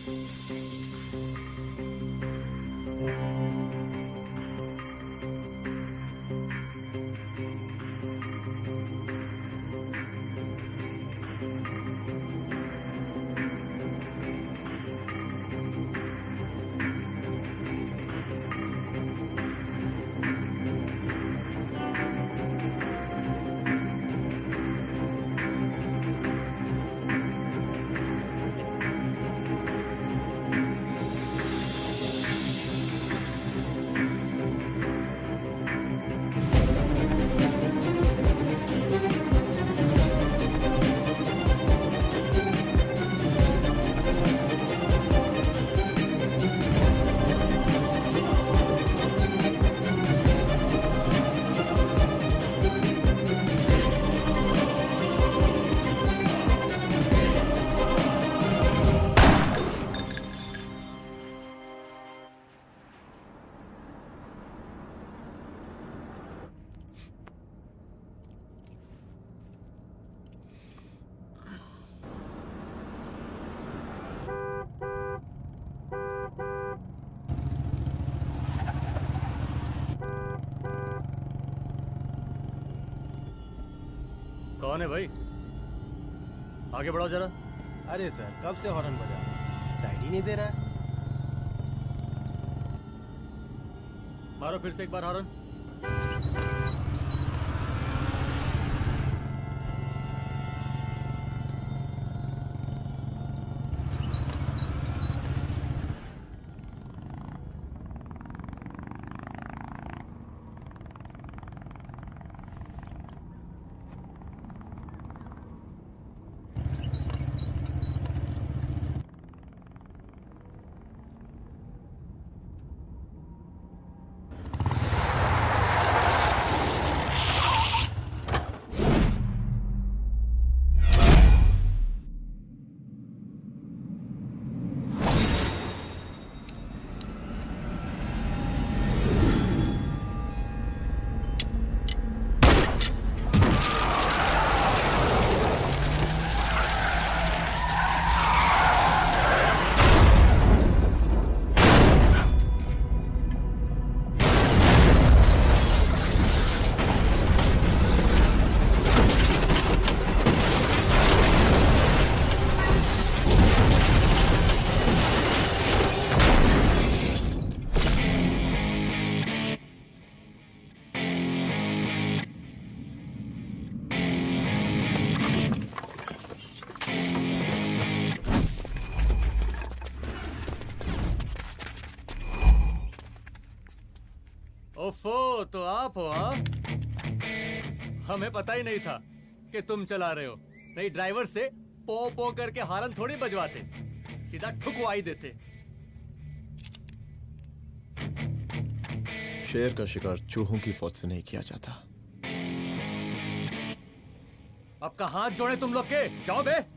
कौन है भाई? आगे बढ़ाओ जरा। अरे सर कब से हॉर्न बजा रहे हैं? साइड ही नहीं दे रहा है। मारो फिर से एक बार हॉर्न। ओफो, तो आप हो? हाँ, हमें पता ही नहीं था कि तुम चला रहे हो। नहीं ड्राइवर से पो पो करके हॉर्न थोड़ी बजवाते, सीधा ठुकवाई देते। शेर का शिकार चूहों की फौज से नहीं किया जाता। अब का हाथ जोड़े तुम लोग के, जाओ बे।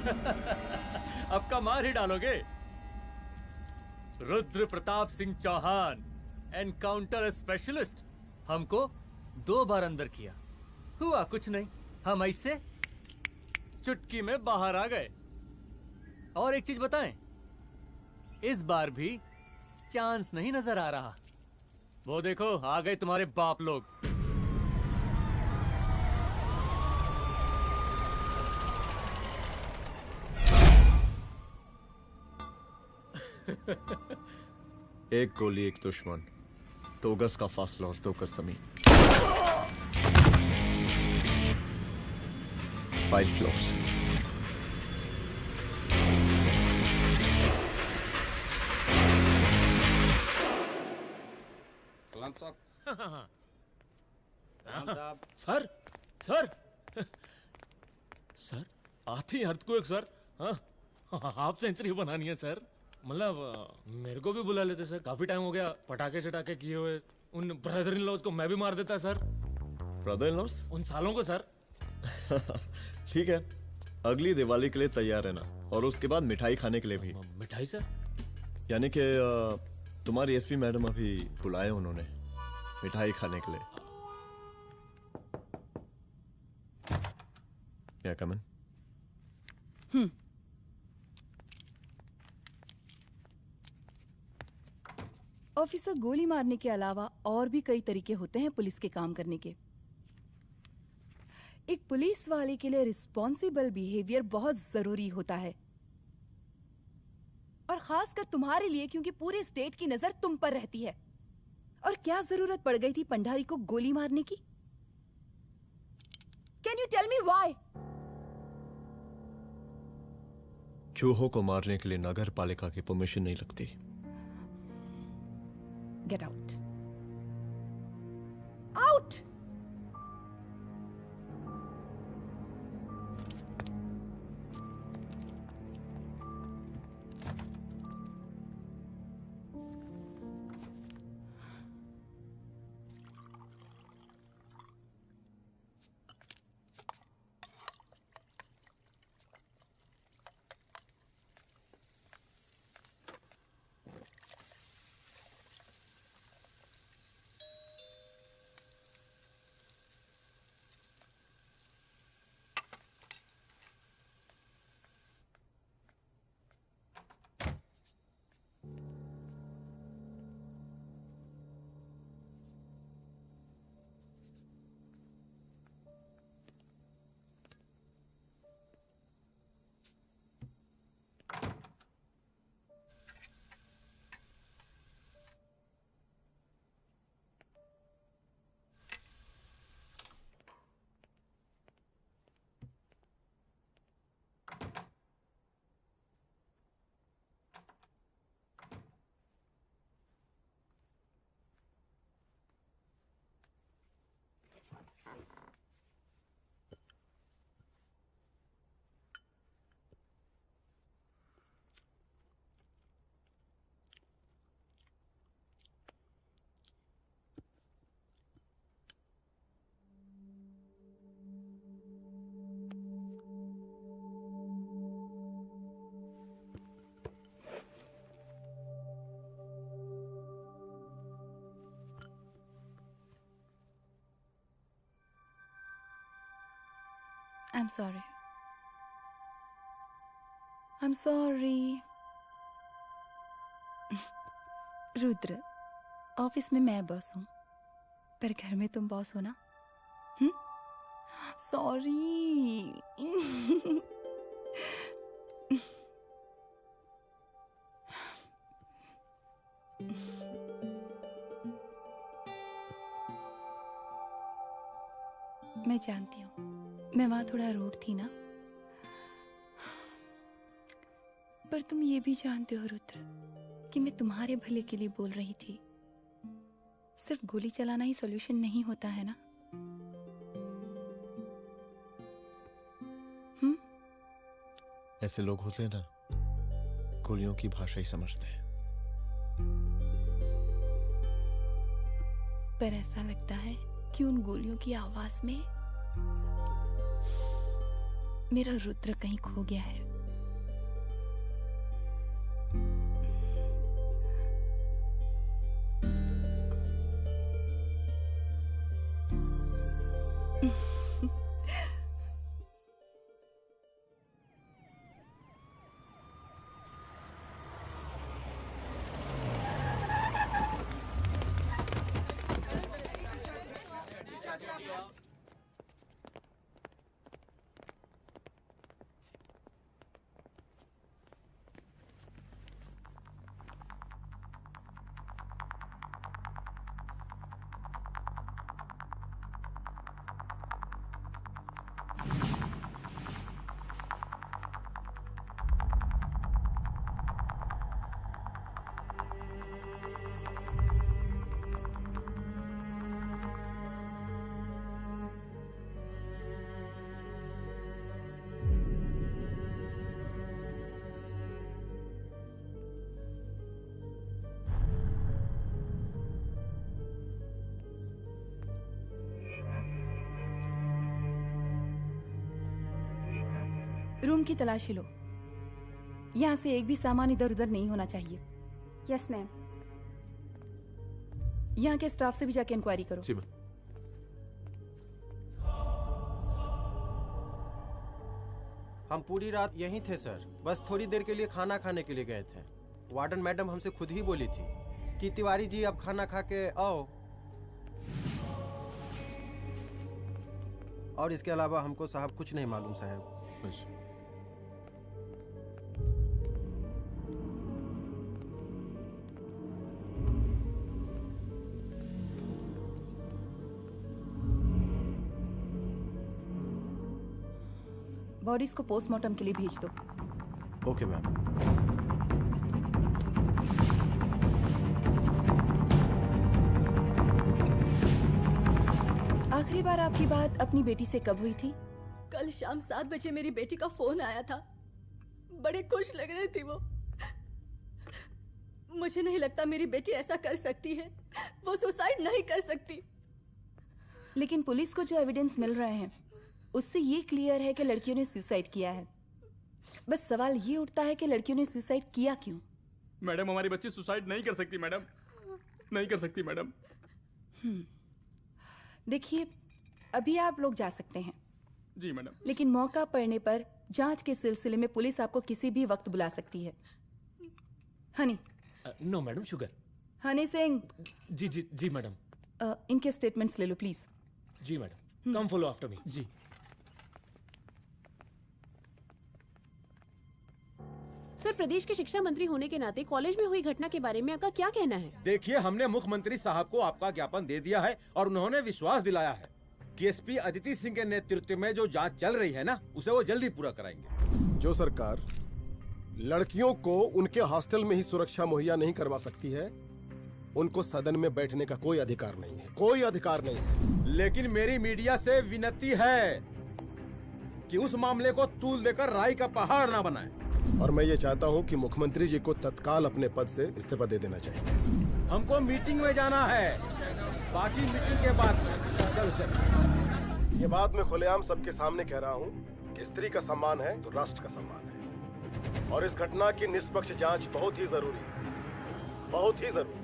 अब का मार ही डालोगे? Rudra Pratap Singh Chauhan, encounter specialist. हमको 2 बार अंदर किया, हुआ कुछ नहीं। हम ऐसे चुटकी में बाहर आ गए। और एक चीज बताएं, इस बार भी चांस नहीं नजर आ रहा। वो देखो, आ गए तुम्हारे बाप लोग। एक गोली एक दुश्मन, 2 गज का फासला और 2 गज जमीन। 5 closed. सलाम साहब। सर सर सर आती अर्थक्वेक सर। हाँ, हाफ सेंचुरी बनानी है सर। मतलब मेरे को भी बुला लेते सर, काफी टाइम हो गया पटाखे चटाखे किए हुए। उन ब्रदर इन लॉज को मैं भी मार देता सर। Brother in loss? उन सालों को सर। ठीक है, अगली दिवाली के लिए तैयार रहना, और उसके बाद मिठाई खाने के लिए भी। मिठाई सर? यानी कि तुम्हारी एसपी मैडम अभी बुलाए उन्होंने मिठाई खाने के लिए। क्या कमन? ऑफिसर, गोली मारने के अलावा और भी कई तरीके होते हैं पुलिस के काम करने के। एक पुलिस वाले के लिए रिस्पॉन्सिबल बिहेवियर बहुत जरूरी होता है, और खासकर तुम्हारे लिए, क्योंकि पूरे स्टेट की नजर तुम पर रहती है। और क्या जरूरत पड़ गई थी पंडारी को गोली मारने की? Can you tell me why? चूहों को मारने के लिए नगर पालिका की परमिशन नहीं लगती। Get out. Out! I'm sorry. I'm sorry. Rudra, office में मैं बॉस हूँ, पर घर में तुम बॉस हो ना? सॉरी। मैं जानती हूँ मैं वहां थोड़ा रूड थी ना, पर तुम ये भी जानते हो रुद्र कि मैं तुम्हारे भले के लिए बोल रही थी। सिर्फ गोली चलाना ही सॉल्यूशन नहीं होता है ना। ऐसे लोग होते हैं ना, गोलियों की भाषा ही समझते हैं। पर ऐसा लगता है कि उन गोलियों की आवाज में मेरा रुद्र कहीं खो गया है। रूम की तलाशी लो। यहाँ से एक भी सामान इधर उधर नहीं होना चाहिए। Yes ma'am. यहाँ के स्टाफ से भी जाके इंक्वायरी करो। जी मैम। हम पूरी रात यहीं थे सर, बस थोड़ी देर के लिए खाना खाने के लिए गए थे। वार्डन मैडम हमसे खुद ही बोली थी कि तिवारी जी आप खाना खा के आओ, और इसके अलावा हमको साहब कुछ नहीं मालूम साहब। अच्छा। बॉडीज को पोस्टमार्टम के लिए भेज दो। Okay ma'am. आखिरी बार आपकी बात अपनी बेटी से कब हुई थी? कल शाम 7 बजे मेरी बेटी का फोन आया था। बड़े खुश लग रही थी वो। मुझे नहीं लगता मेरी बेटी ऐसा कर सकती है। वो सुसाइड नहीं कर सकती। लेकिन पुलिस को जो एविडेंस मिल रहे हैं उससे ये क्लियर है कि लड़कियों ने सुसाइड किया है। बस सवाल ये उठता है कि लड़कियों ने सुसाइड किया क्यों? मैडम हमारी बच्ची सुसाइड नहीं कर सकती मैडम, नहीं कर सकती मैडम। देखिए, अभी आप लोग जा सकते हैं। जी मैडम। लेकिन मौका पड़ने पर जांच के सिलसिले में पुलिस आपको किसी भी वक्त बुला सकती है। Honey. No madam, sugar. Honey Singh. जी जी जी मैडम। इनके स्टेटमेंट्स ले लो प्लीज। जी madam, come follow after me. जी। सर, प्रदेश के शिक्षा मंत्री होने के नाते कॉलेज में हुई घटना के बारे में आपका क्या कहना है? देखिए, हमने मुख्यमंत्री साहब को आपका ज्ञापन दे दिया है और उन्होंने विश्वास दिलाया है कि एसपी अदिति सिंह के नेतृत्व में जो जांच चल रही है ना, उसे वो जल्दी पूरा कराएंगे। जो सरकार लड़कियों को उनके हॉस्टल में ही सुरक्षा मुहैया नहीं करवा सकती है, उनको सदन में बैठने का कोई अधिकार नहीं है, कोई अधिकार नहीं है। लेकिन मेरी मीडिया से विनती है कि उस मामले को तूल देकर राई का पहाड़ ना बनाए। और मैं ये चाहता हूँ कि मुख्यमंत्री जी को तत्काल अपने पद से इस्तीफा दे देना चाहिए। हमको मीटिंग में जाना है, बाकी मीटिंग के बाद। चल। ये बात मैं खुलेआम सबके सामने कह रहा हूँ कि स्त्री का सम्मान है तो राष्ट्र का सम्मान है, और इस घटना की निष्पक्ष जांच बहुत ही जरूरी है, बहुत ही जरूरी।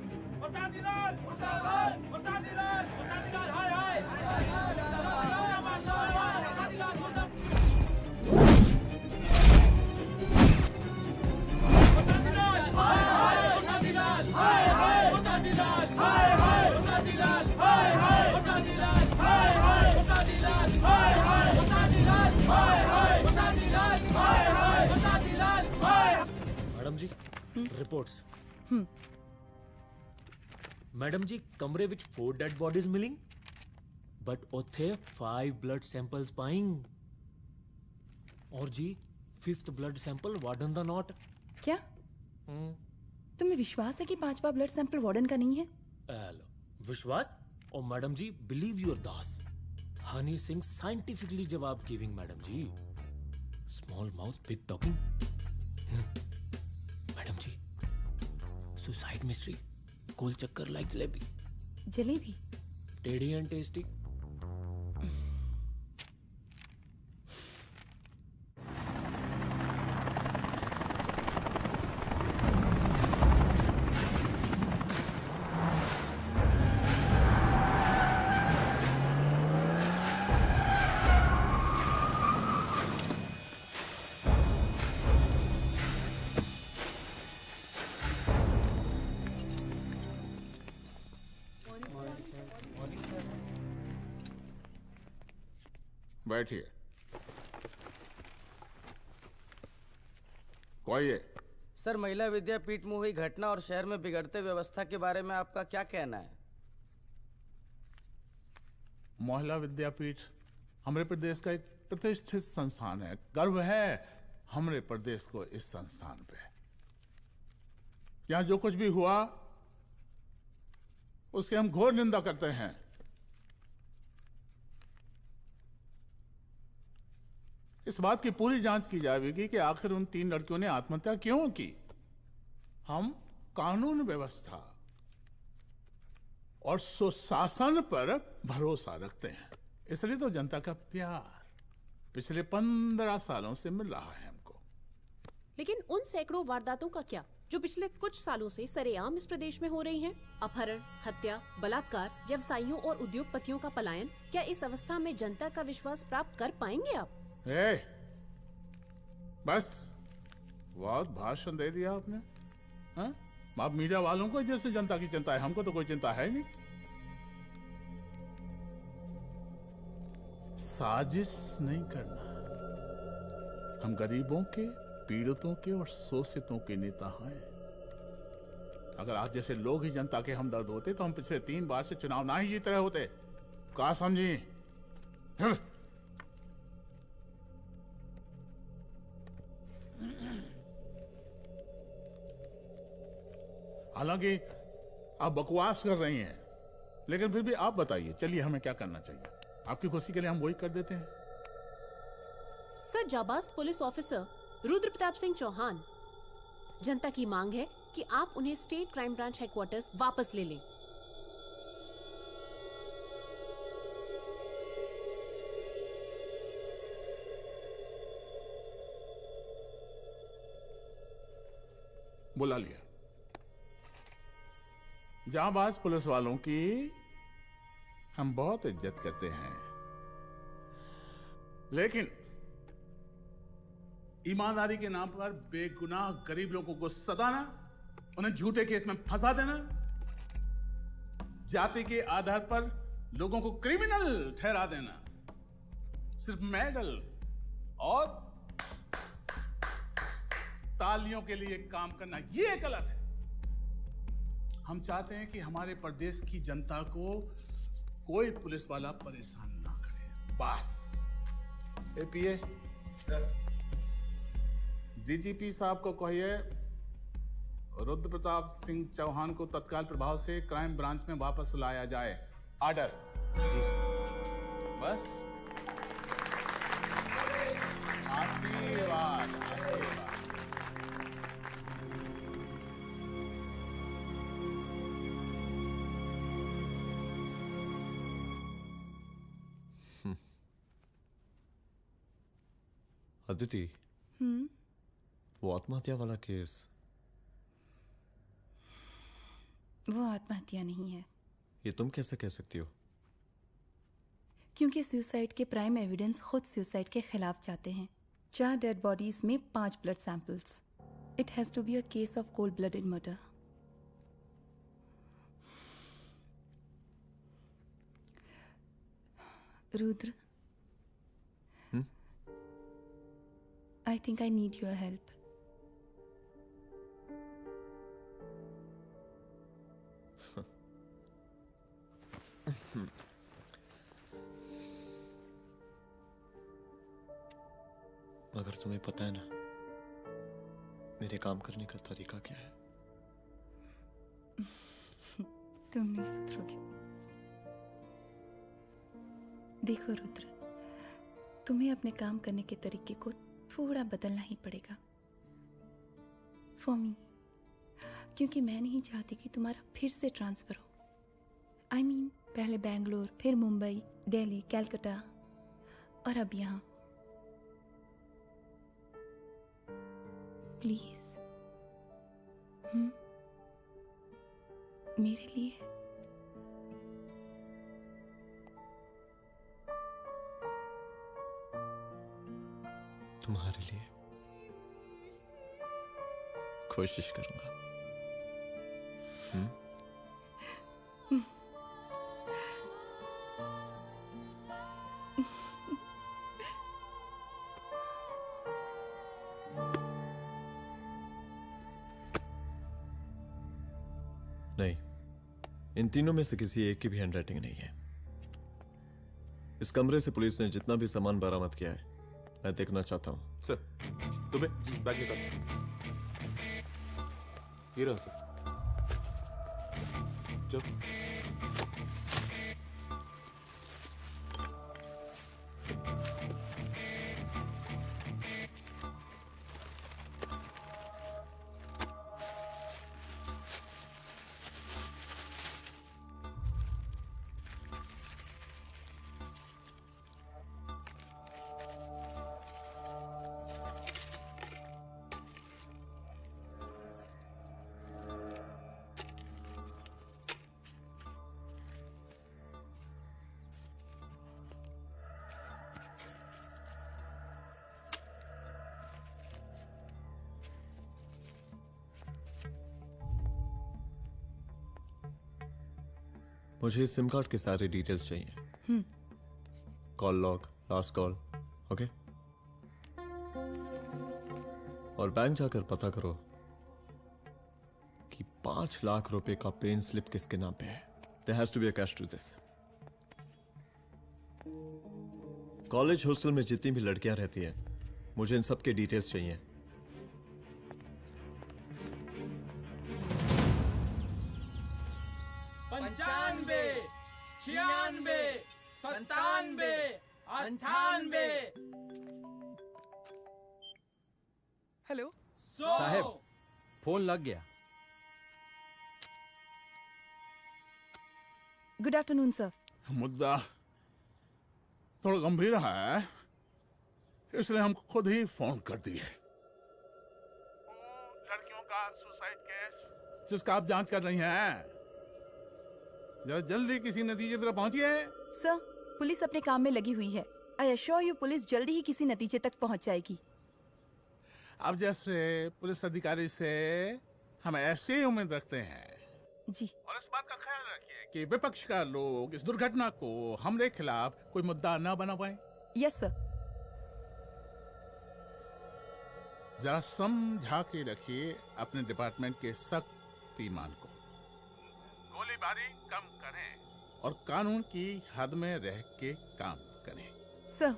मैडम जी, रिपोर्ट्स। मैडम जी, कमरे विच 4 डेड बॉडीज मिलिंग, बट उथे 5 ब्लड सैंपल्स पाइंग। और जी 5th ब्लड सैंपल वार्डन दा नॉट। क्या तुम्हें विश्वास है कि 5वां ब्लड सैंपल वार्डन का नहीं है? विश्वास? और मैडम जी, बिलीव योर दास। हनी सिंह साइंटिफिकली जवाब giving madam ji. Small mouth big talking. Madam ji, suicide mystery, गोल चक्कर लाइक जलेबी। जलेबी? टेढ़ी एंड टेस्टी। बैठिए। कोई सर, महिला विद्यापीठ में हुई घटना और शहर में बिगड़ते व्यवस्था के बारे में आपका क्या कहना है? महिला विद्यापीठ हमारे प्रदेश का एक प्रतिष्ठित संस्थान है। गर्व है हमारे प्रदेश को इस संस्थान पे। यहाँ जो कुछ भी हुआ उसकी हम घोर निंदा करते हैं। इस बात की पूरी जांच की जाएगी कि आखिर उन 3 लड़कियों ने आत्महत्या क्यों की। हम कानून व्यवस्था और सुशासन पर भरोसा रखते हैं, इसलिए तो जनता का प्यार पिछले 15 सालों से मिल रहा है हमको। लेकिन उन सैकड़ों वारदातों का क्या जो पिछले कुछ सालों से सरेआम इस प्रदेश में हो रही हैं? अपहरण, हत्या, बलात्कार, व्यवसायियों और उद्योगपतियों का पलायन। क्या इस अवस्था में जनता का विश्वास प्राप्त कर पाएंगे आप? बस बहुत भाषण दे दिया आपने। हाँ? आप मीडिया वालों को जैसे जनता की चिंता है, हमको तो कोई चिंता है ही नहीं। साजिश नहीं करना। हम गरीबों के, पीड़ितों के और शोषितों के नेता हैं। अगर आज जैसे लोग ही जनता के हमदर्द होते तो हम पिछले 3 बार से चुनाव ना ही जीत रहे होते। क्या समझी? हालांकि आप बकवास कर रही हैं, लेकिन फिर भी आप बताइए, चलिए हमें क्या करना चाहिए? आपकी खुशी के लिए हम वही कर देते हैं। सर, जाबाज पुलिस ऑफिसर रुद्र प्रताप सिंह चौहान, जनता की मांग है कि आप उन्हें स्टेट क्राइम ब्रांच हेडक्वार्टर्स वापस ले लें। बुला लिया। जाबाज पुलिस वालों की हम बहुत इज्जत करते हैं, लेकिन ईमानदारी के नाम पर बेगुनाह गरीब लोगों को सताना, उन्हें झूठे केस में फंसा देना, जाति के आधार पर लोगों को क्रिमिनल ठहरा देना, सिर्फ मेडल और तालियों के लिए काम करना, ये गलत है। हम चाहते हैं कि हमारे प्रदेश की जनता को कोई पुलिस वाला परेशान ना करे, बस। एपीए डीजीपी साहब को कहिए रुद्र प्रताप सिंह चौहान को तत्काल प्रभाव से क्राइम ब्रांच में वापस लाया जाए। ऑर्डर। बस। आशीर्वाद, आशीर्वाद। अदिति, वो आत्महत्या वाला केस, वो आत्महत्या नहीं है। ये तुम कैसे कह सकती हो? क्योंकि सुसाइड के प्राइम एविडेंस खुद सुसाइड के खिलाफ जाते हैं। 4 डेड बॉडीज में 5 blood samples. It has to be a case of cold blooded murder. Rudra, I think I need your help. मगर तुम्हें पता है ना मेरे काम करने का तरीका क्या है? तुम नहीं सुधरोगे। देखो रुद्र, तुम्हें अपने काम करने के तरीके को थोड़ा बदलना ही पड़ेगा फॉर मी, क्योंकि मैं नहीं चाहती कि तुम्हारा फिर से ट्रांसफर हो। I mean, पहले बेंगलोर, फिर मुंबई, दिल्ली, कलकत्ता और अब यहाँ। प्लीज मेरे लिए। तुम्हारे लिए कोशिश करूंगा। नहीं, इन तीनों में से किसी एक की भी हैंडराइटिंग नहीं है। इस कमरे से पुलिस ने जितना भी सामान बरामद किया है मैं देखना चाहता हूं। सर, तुम्हें जी बैग निकालो। ये रहा सर। चलो। मुझे इस सिम कार्ड के सारे डिटेल्स चाहिए। Call log, last call, okay? और बैंक जाकर पता करो कि 5 लाख रुपए का पेन स्लिप किसके नाम पे है। There has to be a cash to this. College hostel में जितनी भी लड़कियां रहती हैं, मुझे इन सब के डिटेल्स चाहिए। पंचानवे, 96, 97, 98। हेलो साहब, फोन लग गया। Good afternoon sir. मुद्दा थोड़ा गंभीर है, इसलिए हम खुद ही फोन कर दिए। लड़कियों का सुसाइड केस जिसका आप जांच कर रही हैं, जरा जल्दी किसी नतीजे पर पहुंचिए। सर, पुलिस अपने काम में लगी हुई है। आई एश्योर यू पुलिस जल्दी ही किसी नतीजे तक पहुंच जाएगी। अब जैसे पुलिस अधिकारी से हम ऐसी उम्मीद रखते हैं जी। और इस बात का ख्याल रखिए कि विपक्ष का लोग इस दुर्घटना को हमारे खिलाफ कोई मुद्दा न बना पाए। Yes sir. जरा समझा के रखिए अपने डिपार्टमेंट के शक्तिमान को। गोलीबारी कम करें और कानून की हद में रह के काम करें। सर।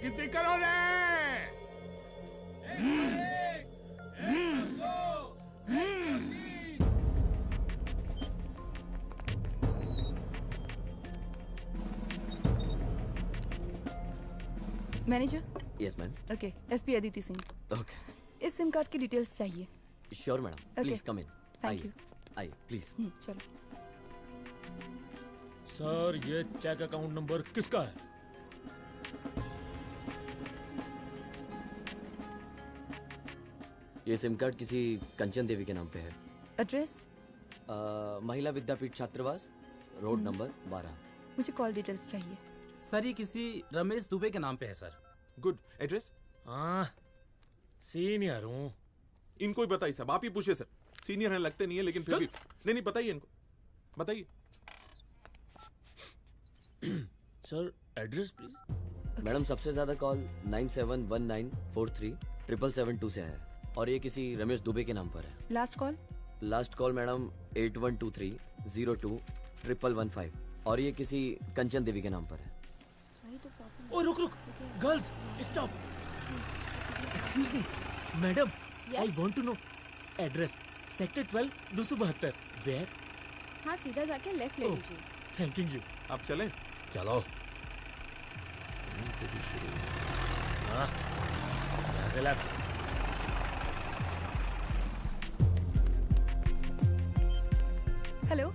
कितनी करो रे? Manager. Yes ma'am. Okay, SP Aditi Singh. Okay. इस सिम कार्ड की डिटेल्स चाहिए। Sure madam, please come in. Thank you. आइए प्लीज। चलो। सर, ये चेक अकाउंट नंबर किसका है? ये सिम कार्ड किसी कंचन देवी के नाम पे है। एड्रेस? महिला विद्यापीठ छात्रावास, रोड नंबर 12। मुझे कॉल डिटेल्स चाहिए। सर, ये किसी रमेश दुबे के नाम पे है सर। गुड। एड्रेस? हाँ, सीनियर हूँ। इनको ही बताइए साहब, आप ही पूछिए सर। सीनियर हैं लगते नहीं है, लेकिन फिर भी नहीं बताइए इनको, बताइए। Sir, address please. मैडम, सबसे ज्यादा कॉल 9719437772 से है और ये किसी रमेश दुबे के नाम पर है। Last call? Last call madam 8123021115 और ये किसी कंचन देवी के नाम पर है। ओ रुक, girls stop. Excuse me madam, I want to know address. Sector 12 272। Where? हाँ, सीधा जाके लेफ्ट ले लीजिए। Thank you. आप चलें? चलो। हाँ, यहाँ से लेफ्ट। हेलो।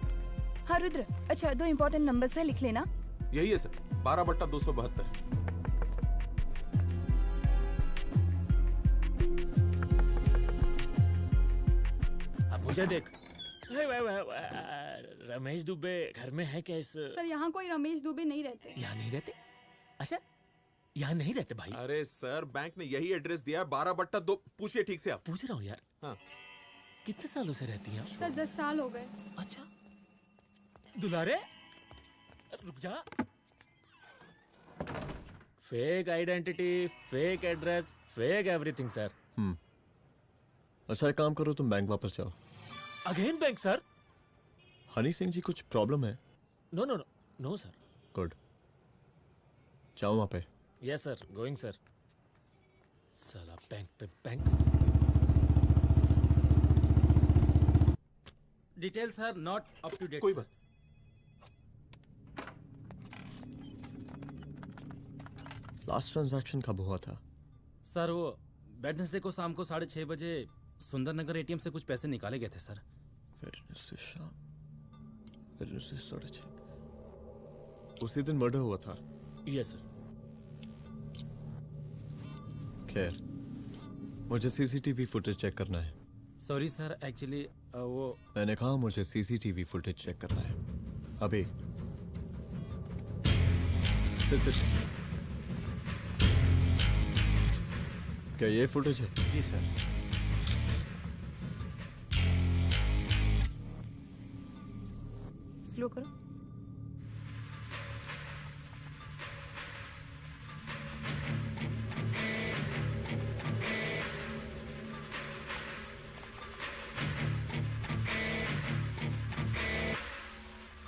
हाँ रुद्र, अच्छा 2 इम्पोर्टेंट नंबर्स है, लिख लेना। यही है सर, 12/272। अब मुझे देख। रमेश दुबे घर में है क्या? इस सर, यहाँ कोई रमेश दुबे नहीं रहते। यहाँ नहीं रहते? अच्छा, यहाँ नहीं रहते भाई। अरे सर, बैंक ने यही एड्रेस दिया है, 12/2। पूछिए ठीक से आप। पूछ रहा हूँ यार। हाँ। कितने सालों से रहती हैं? सर 10 साल हो गए। अच्छा। दुलारे रुक जा। Fake identity, fake address, fake everything sir. अच्छा, एक काम करो, तुम बैंक वापस जाओ। Again bank sir? Honey Singh ji, कुछ प्रॉब्लम है? No no no no sir. Good, जाओ वहां पे। Yes sir, going sir. साला बैंक पे bank. Details are not up to date. कोई बात। लास्ट ट्रांजैक्शन कब हुआ था? सर, वो वेडनेसडे को शाम को 6:30 बजे सुंदरनगर एटीएम से कुछ पैसे निकाले गए थे सर। वेडनेसडे शाम, वेडनेसडे 6:30। उसी दिन मर्डर हुआ था? Yes sir. खैर, मुझे सीसीटीवी फुटेज चेक करना है। सॉरी सर, एक्चुअली वो मैंने कहा मुझे सीसीटीवी फुटेज चेक करना है अभी। सिट। क्या ये फुटेज है? जी सर। स्लो करो।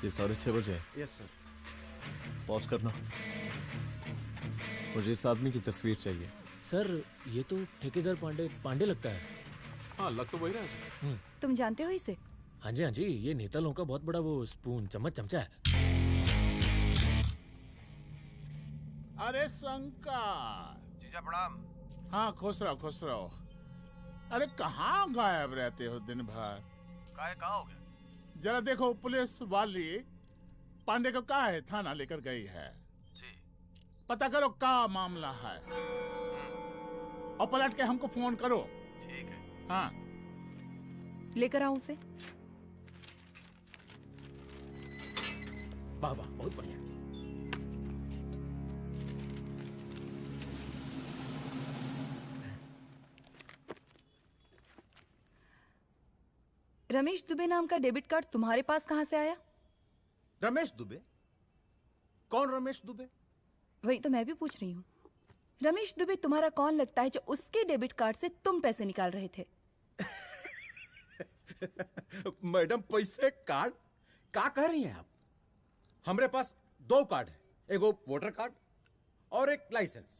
ये 6:30 बजे है। Yes sir. पॉज करना। मुझे इस आदमी की तस्वीर चाहिए। सर ये तो ठेकेदार पांडे लगता है। हाँ लग तो वही रहा है सर। तुम जानते हो इसे? हाँ जी, ये नेता लोगों का बहुत बड़ा वो स्पून चमचा है। अरे शंकर। जीजा प्रणाम। हाँ खुश रहो। अरे कहाँ गायब रहते हो दिन भर? कहाँ हो गया? जरा देखो पुलिस वाली पांडे को कहा है थाना लेकर गई है। जी। पता करो क्या मामला है और पलट के हमको फोन करो। ठीक है। हाँ लेकर आऊं उसे? वाह वाह, बहुत बढ़िया। रमेश दुबे नाम का डेबिट कार्ड तुम्हारे पास कहां से आया? रमेश दुबे? कौन रमेश दुबे? वही तो मैं भी पूछ रही हूँ। रमेश दुबे तुम्हारा कौन लगता है जो उसके डेबिट कार्ड से तुम पैसे निकाल रहे थे? मैडम पैसे कार्ड क्या कह रही हैं आप? हमारे पास 2 कार्ड है, एक वो वोटर कार्ड और एक लाइसेंस।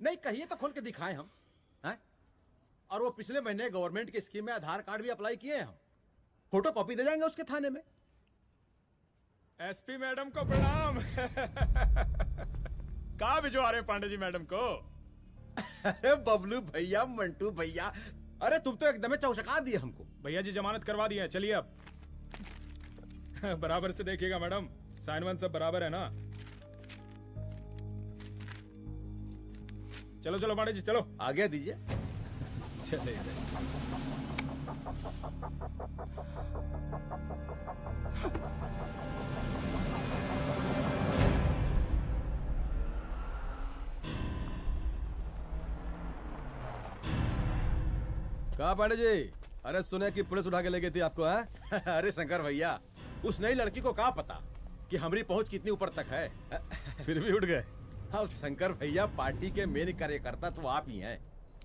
नहीं कहिए तो खोल के दिखाएं हम हैं? और वो पिछले महीने गवर्नमेंट की स्कीम में आधार कार्ड भी अप्लाई किए हैं हम। फोटो कॉपी दे जाएंगे उसके थाने में। एसपी मैडम को प्रणाम। कहाँ भिजवा रहे पांडे जी मैडम को? अरे बबलू भैया, मंटू भैया, अरे तुम तो एकदम चौचका दिए हमको। भैया जी जमानत करवा दिए हैं, चलिए अब। बराबर से देखिएगा मैडम, साइन वाइन सब बराबर है ना? चलो पांडे जी चलो। आगे दीजिए। चलिए। कहा पांडे जी? अरे सुने कि पुलिस उठा के ले गई थी आपको है? अरे शंकर भैया, उस नई लड़की को क्या पता कि हमारी पहुंच कितनी ऊपर तक है। फिर भी उठ गए। अब शंकर भैया पार्टी के मेन कार्यकर्ता तो आप ही हैं।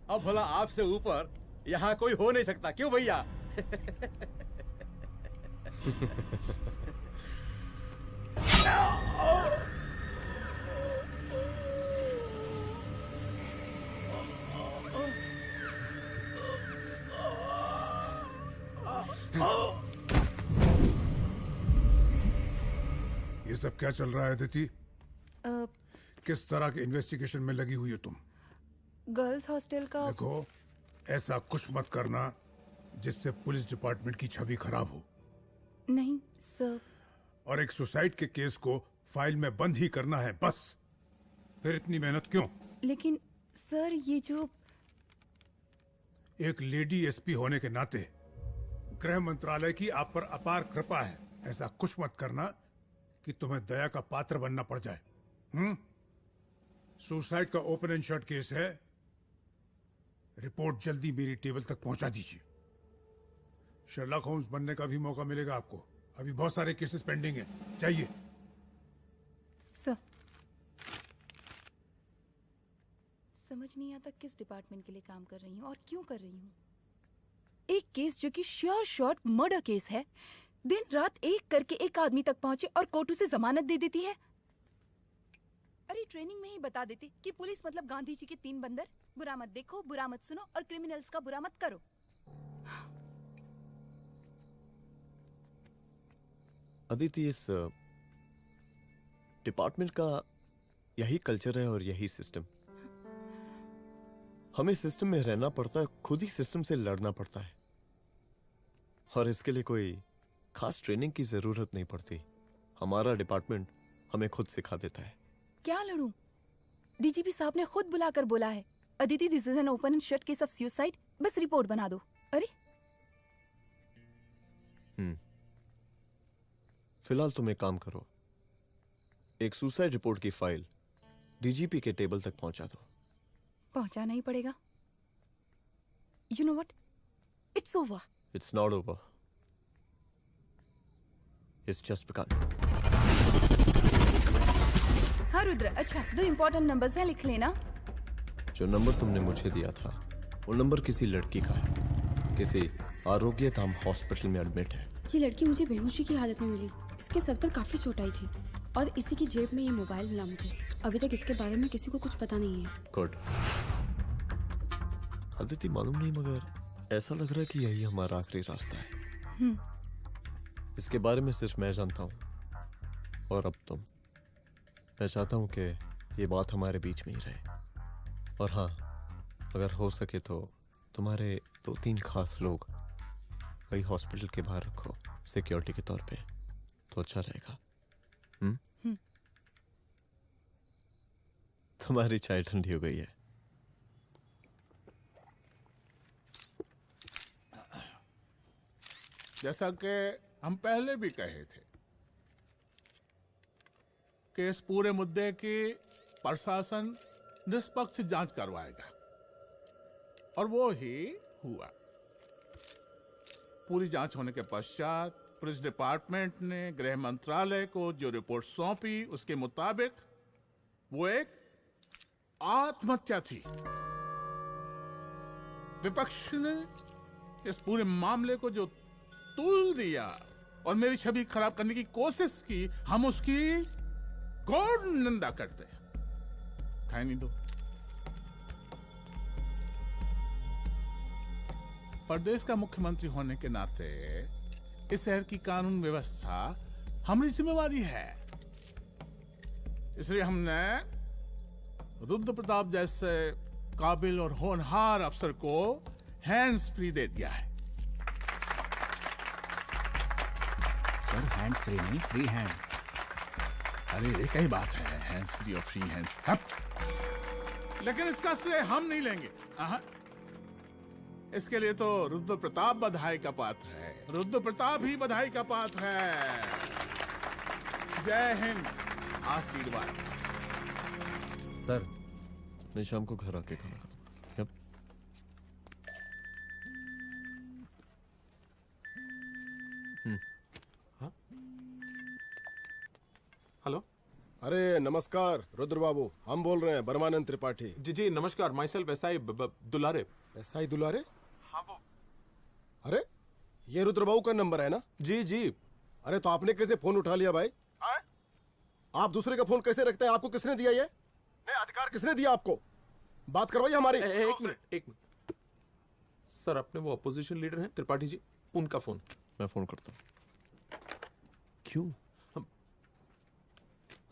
अब भला आपसे ऊपर यहाँ कोई हो नहीं सकता, क्यों भैया? ये सब क्या चल रहा है अदिति? किस तरह के इन्वेस्टिगेशन में लगी हुई हो तुम? गर्ल्स हॉस्टल का। देखो, ऐसा कुछ मत करना जिससे पुलिस डिपार्टमेंट की छवि खराब हो। नहीं सर। और एक सुसाइड के केस को फाइल में बंद ही करना है बस। फिर इतनी मेहनत क्यों? लेकिन सर ये जो एक लेडी एसपी होने के नाते गृह मंत्रालय की आप पर अपार कृपा है। ऐसा कुछ मत करना कि तुम्हें दया का पात्र बनना पड़ जाए। सुसाइड का ओपन एंड शट केस है। रिपोर्ट जल्दी मेरी टेबल तक पहुंचा दीजिए। शर्लॉक होम्स बनने का भी मौका मिलेगा आपको। अभी बहुत सारे केसेस पेंडिंग हैं। चाहिए सर। समझ नहीं आता किस डिपार्टमेंट के लिए काम कर रही हूँ और क्यों कर रही हूँ। एक केस जो कि श्योर शॉट मर्डर केस है, दिन रात एक करके एक आदमी तक पहुंचे और कोर्ट उसे जमानत दे देती है। अरे ट्रेनिंग में ही बता देती कि पुलिस मतलब गांधी जी के 3 बंदर, बुरा मत देखो, बुरा मत सुनो और क्रिमिनल्स का बुरा मत करो। अदिति, इस डिपार्टमेंट का यही कल्चर है और यही सिस्टम। हमें सिस्टम में रहना पड़ता है, खुद ही सिस्टम से लड़ना पड़ता है, और इसके लिए कोई खास ट्रेनिंग की जरूरत नहीं पड़ती। हमारा डिपार्टमेंट हमें खुद सिखा देता है। क्या लड़ूं? डीजीपी साहब ने खुद बुलाकर बोला है, Aditi this is an open and shut case of suicide, बस रिपोर्ट बना दो। अरे फिलहाल तुम एक काम करो, एक सुसाइड रिपोर्ट की फाइल डीजीपी के टेबल तक पहुंचा दो। पहुंचाना ही पड़ेगा। You know what, it's over. It's not over. Is just begun. हाँ रुद्र, अच्छा 2 इम्पोर्टेंट नंबर्स हैं, लिख लेना। जो नंबर तुमने मुझे दिया था वो नंबर किसी लड़की का है, किसी आरोग्य धाम हॉस्पिटल में एडमिट है। ये लड़की मुझे बेहोशी की हालत में मिली। इसके सर पर काफी चोट आई थी और इसी की जेब में ये मोबाइल मिला मुझे। अभी तक इसके बारे में किसी को कुछ पता नहीं है। गुड। अदिति मालूम नहीं, मगर ऐसा लग रहा है कि यही हमारा आखिरी रास्ता है। इसके बारे में सिर्फ मैं जानता हूँ और अब तुम। मैं चाहता हूँ कि ये बात हमारे बीच में ही रहे। और हाँ, अगर हो सके तो तुम्हारे 2-3 खास लोग वही हॉस्पिटल के बाहर रखो सिक्योरिटी के तौर पे, तो अच्छा रहेगा। तुम्हारी चाय ठंडी हो गई है। जैसा कि हम पहले भी कहे थे कि इस पूरे मुद्दे की प्रशासन निष्पक्ष जांच करवाएगा, और वो ही हुआ। पूरी जांच होने के पश्चात पुलिस डिपार्टमेंट ने गृह मंत्रालय को जो रिपोर्ट सौंपी उसके मुताबिक वो एक आत्महत्या थी। विपक्ष ने इस पूरे मामले को जो तुल दिया और मेरी छवि खराब करने की कोशिश की, हम उसकी घोर निंदा करते हैं। खाए नहीं दो। प्रदेश का मुख्यमंत्री होने के नाते इस शहर की कानून व्यवस्था हमारी जिम्मेवारी है। इसलिए हमने रुद्र प्रताप जैसे काबिल और होनहार अफसर को हैंड्स फ्री दे दिया है। सर हैंड फ्री नहीं, फ्री हैंड। अरे एक ही बात है, हैंड्स फ्री और फ्री हैंड। लेकिन इसका श्रेय हम नहीं लेंगे। इसके लिए तो रुद्र प्रताप बधाई का पात्र है। रुद्र प्रताप ही बधाई का पात्र है। जय हिंद। आशीर्वाद। सर, मैं शाम को घर आके खाना खाऊंगा। यप। हेलो। अरे नमस्कार रुद्र बाबू, हम बोल रहे हैं परमानंद त्रिपाठी। जी जी नमस्कार। My self SI Dulare. SI दुलारे? हाँ वो। अरे ये रुद्र बाबू का नंबर है ना? जी जी। अरे तो आपने कैसे फोन उठा लिया भाई? आप दूसरे का फोन कैसे रखते हैं? आपको किसने दिया ये? नहीं, अधिकार किसने दिया आपको? बात करवाइए हमारी। एक मिनट। सर, अपने वो अपोजिशन लीडर हैं त्रिपाठी जी, उनका फोन। मैं फोन करता हूँ। क्यों?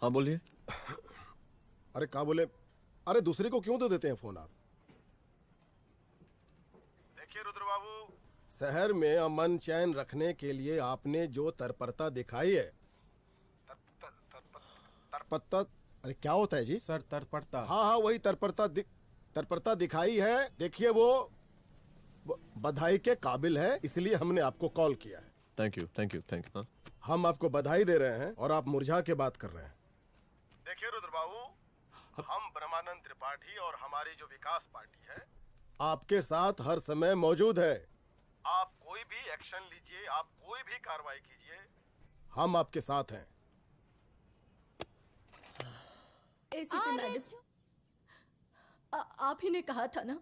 हाँ बोलिए। अरे क्या बोले? अरे दूसरे को क्यों दे देते हैं फोन आप? देखिए रुद्र बाबू, शहर में अमन चैन रखने के लिए आपने जो तत्परता दिखाई है। तत्परता? अरे क्या होता है जी? सर तत्परता। हाँ हाँ वही तत्परता दिखाई है। देखिए वो बधाई के काबिल है, इसलिए हमने आपको कॉल किया है। Thank you. हम आपको बधाई दे रहे हैं और आप मुरझा के बात कर रहे हैं। देखिए रुद्र बाबू, हम ब्रह्मानंद त्रिपाठी और हमारी जो विकास पार्टी है आपके साथ हर समय मौजूद है। आप कोई भी एक्शन लीजिए, आप कोई भी कार्रवाई कीजिए, हम आपके साथ हैं। एसीपी मैडम, आप ही ने कहा था ना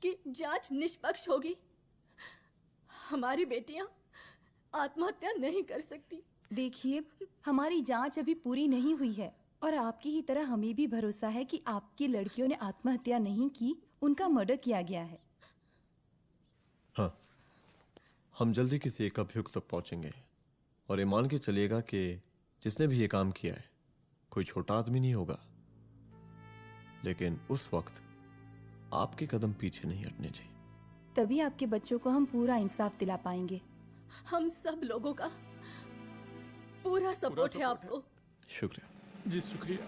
कि जांच निष्पक्ष होगी। हमारी बेटियां आत्महत्या नहीं कर सकती। देखिए, हमारी जांच अभी पूरी नहीं हुई है और आपकी ही तरह हमें भी भरोसा है कि आपकी लड़कियों ने आत्महत्या नहीं की, उनका मर्डर किया गया है। हाँ, हम जल्दी किसी एक अभियुक्त तक पहुंचेंगे और ये मान के चलिएगा कि जिसने भी ये काम किया है कोई छोटा आदमी नहीं होगा, लेकिन उस वक्त आपके कदम पीछे नहीं हटने चाहिए। तभी आपके बच्चों को हम पूरा इंसाफ दिला पाएंगे। हम सब लोगों का पूरा सपोर्ट है आपको। शुक्रिया। जी शुक्रिया।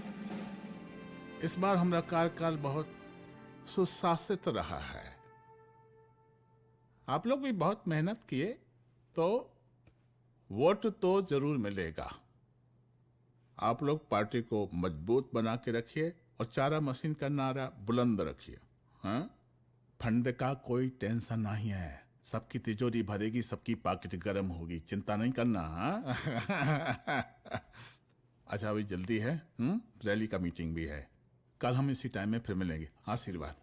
इस बार हमारा कार्यकाल बहुत सुशासित रहा है। आप लोग भी बहुत मेहनत किए, तो वोट तो जरूर मिलेगा। आप लोग पार्टी को मजबूत बना के रखिए और चारा मशीन का नारा बुलंद रखिए। हाँ, फंड का कोई टेंशन नहीं है। सबकी तिजोरी भरेगी, सबकी पॉकेट गर्म होगी, चिंता नहीं करना। हाँ? अच्छा अभी जल्दी है, रैली का मीटिंग भी है, कल हम इसी टाइम में फिर मिलेंगे। आशीर्वाद।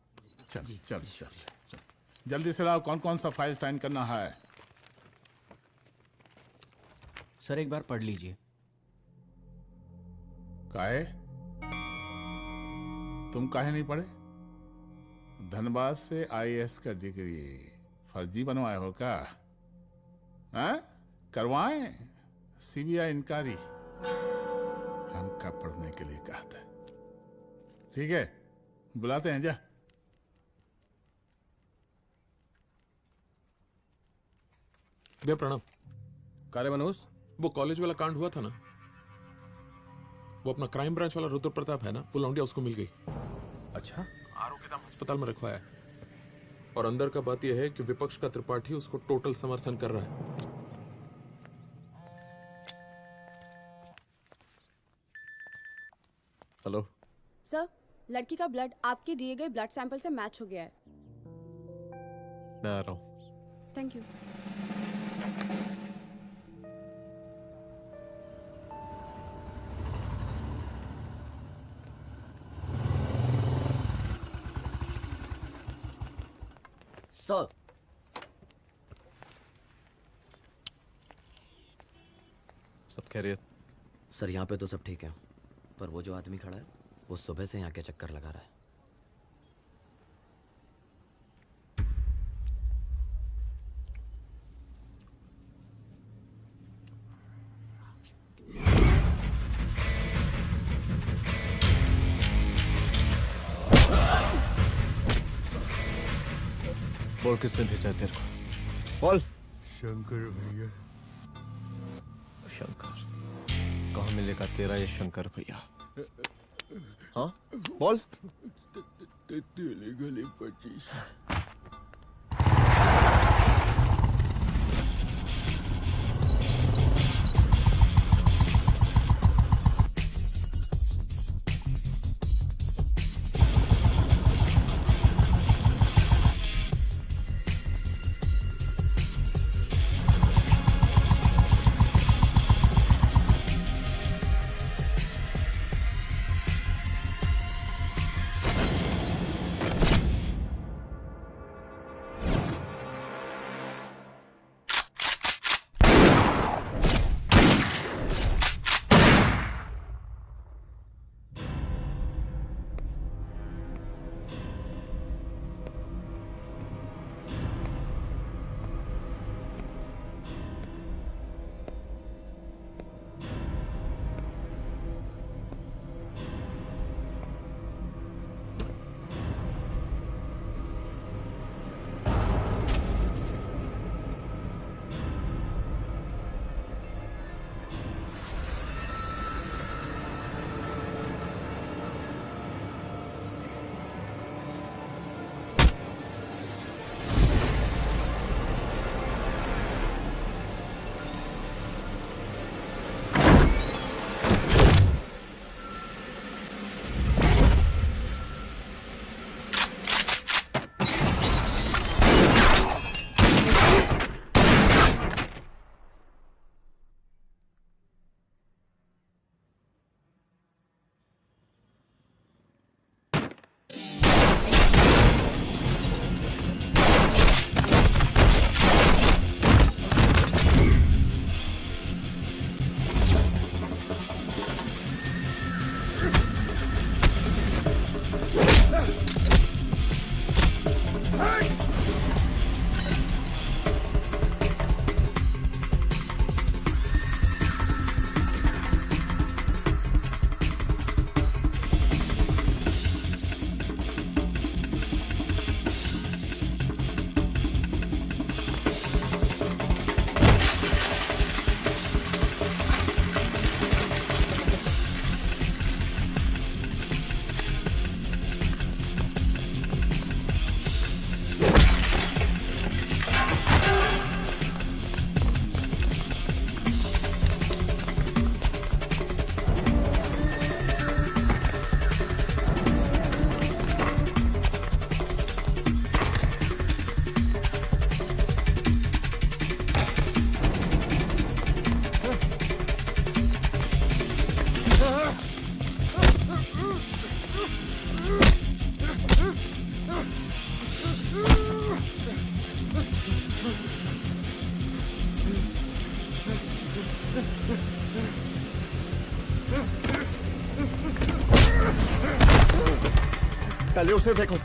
चल चल चल जल्दी से लाओ, कौन कौन सा फाइल साइन करना है। सर एक बार पढ़ लीजिए। काहे? तुम काहे नहीं पढ़े? धनबाद से आईएएस का डिग्री फर्जी बनवाए हो क्या? हाँ? करवाएं सीबीआई इंक्वायरी। हमका पढ़ने के लिए कहा था। ठीक है, बुलाते हैं। जा भैया प्रणाम। कार्य मनोज, वो कॉलेज वाला कांड हुआ था ना, वो अपना क्राइम ब्रांच वाला रुद्र प्रताप है ना, वो लौंडिया उसको मिल गई। अच्छा? आरोपित अस्पताल में रखवाया है और अंदर का बात यह है कि विपक्ष का त्रिपाठी उसको टोटल समर्थन कर रहा है। हेलो सर, लड़की का ब्लड आपके दिए गए ब्लड सैंपल से मैच हो गया है। मैं आ रहा हूँ। Thank you. सर, सब खैरियत? सर यहाँ पे तो सब ठीक है, पर वो जो आदमी खड़ा है वो सुबह से यहाँ के चक्कर लगा रहा है। बोल किसने भेजा है तेरे को? बोल। शंकर भैया। शंकर? कहाँ मिलेगा तेरा ये शंकर भैया? हाँ बोल। गली 25। पहले उसे देखो।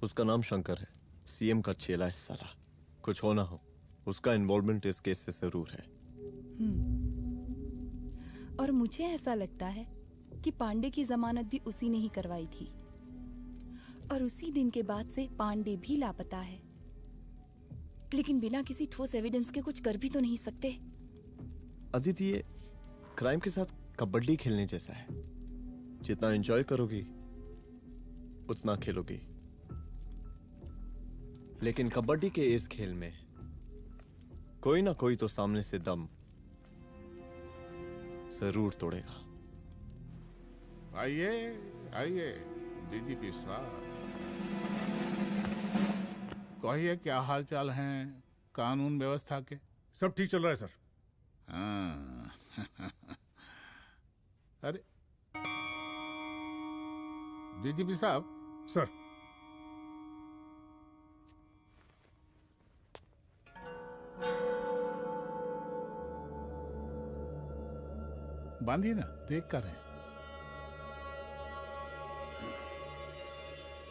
उसका नाम शंकर है, सीएम का चेला है साला। कुछ हो ना हो, उसका इन्वॉल्वमेंट इस केस से जरूर है। और मुझे ऐसा लगता है कि पांडे की जमानत भी उसी ने ही करवाई थी, और उसी दिन के बाद से पांडे भी लापता है। लेकिन बिना किसी ठोस एविडेंस के कुछ कर भी तो नहीं सकते। अदिति, ये क्राइम के साथ कबड्डी खेलने जैसा है। जितना एंजॉय करोगी उतना खेलोगी, लेकिन कबड्डी के इस खेल में कोई ना कोई तो सामने से दम जरूर तोड़ेगा। आइए आइए डीजीपी साहब, कहिए क्या हाल चाल हैं कानून व्यवस्था के? सब ठीक चल रहा है सर। हाँ। अरे डीजीपी साहब। सर। बांधिए ना, देख कर रहे।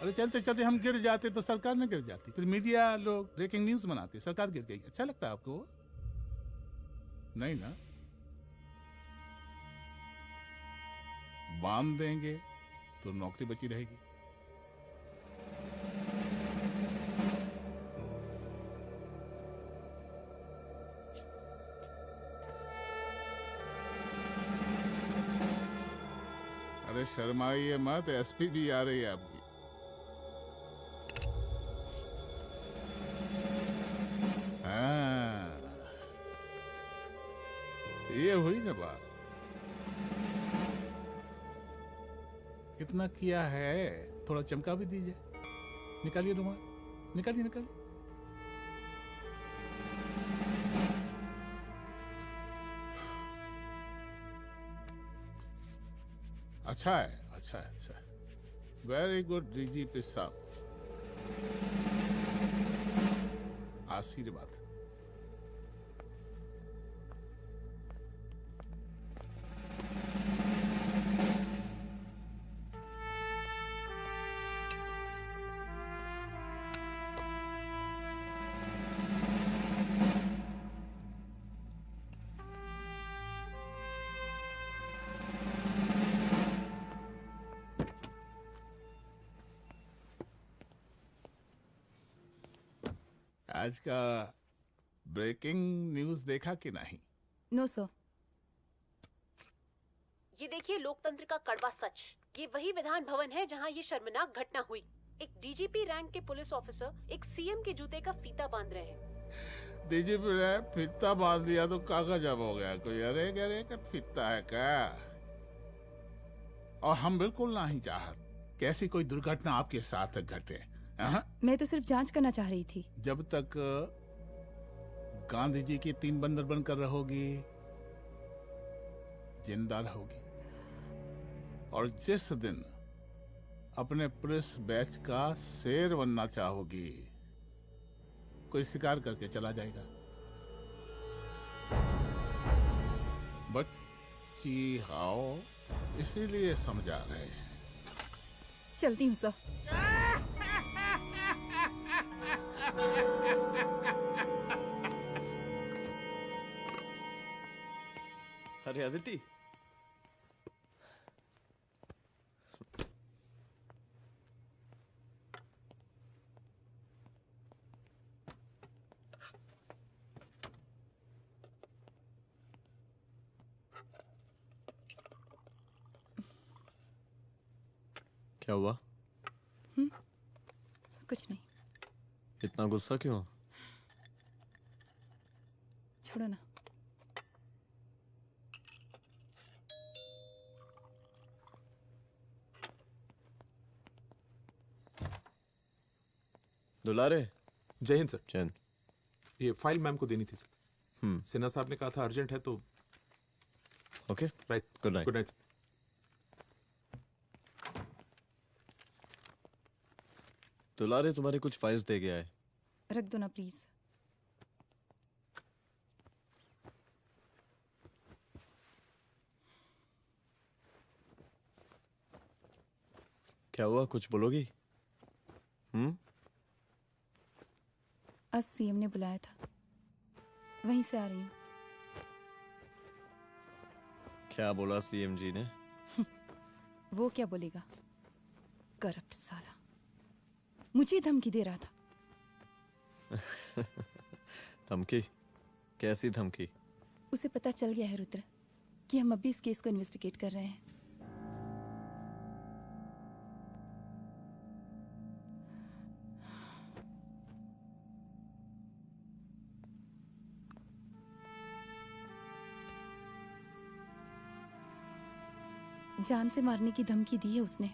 अरे चलते चलते हम गिर जाते तो सरकार में गिर जाती, फिर मीडिया लोग ब्रेकिंग न्यूज बनाते, सरकार गिर गई। अच्छा लगता है आपको? नहीं ना? बांध देंगे तो नौकरी बची रहेगी। अरे शर्माइए मत, एसपी भी आ रही है आपकी। हाँ, ये हुई ना बात। इतना किया है, थोड़ा चमका भी दीजिए। निकालिए रुमाल, निकालिए निकालिए। अच्छा है, अच्छा है, अच्छा है। वेरी गुड डीजीपी साहब, आशीर्वाद। आज का ब्रेकिंग न्यूज देखा कि नहीं? No sir. ये देखिए लोकतंत्र का कड़वा सच। ये वही विधान भवन है जहां ये शर्मनाक घटना हुई। एक डीजीपी रैंक के पुलिस ऑफिसर एक सीएम के जूते का फीता बांध रहे हैं। डीजीपी ने फीता बांध दिया तो काका जब हो गया कोई। अरे अरे का फीता है क्या? और हम बिल्कुल नहीं चाहते कैसी कोई दुर्घटना आपके साथ घटे। मैं तो सिर्फ जांच करना चाह रही थी। जब तक गांधी जी की 3 बंदर बनकर रहोगी, जिंदा रहोगी। और जिस दिन अपने पुलिस बैच का शेर बनना चाहोगी, कोई शिकार करके चला जाएगा। बच्ची हाओ, इसीलिए समझा रहे हैं। चलती हूँ सर। अरे अदिति, क्या हुआ? कुछ नहीं। इतना गुस्सा क्यों? छोड़ो ना। दुलारे। जय हिंद सर। जय हिंद। ये फाइल मैम को देनी थी सर। सिन्हा साहब ने कहा था अर्जेंट है तो। Okay right. Good night. Good night. दुलारे तुम्हारी कुछ फाइल्स दे गया है। रख दो ना प्लीज। क्या हुआ, कुछ बोलोगी? आज सीएम ने बुलाया था, वहीं से आ रही हूँ। क्या बोला सीएम जी ने? वो क्या बोलेगा, करप्ट साला, मुझे धमकी दे रहा था। धमकी? कैसी धमकी? उसे पता चल गया है रुद्र कि हम अभी इस केस को इन्वेस्टिगेट कर रहे हैं। जान से मारने की धमकी दी है उसने।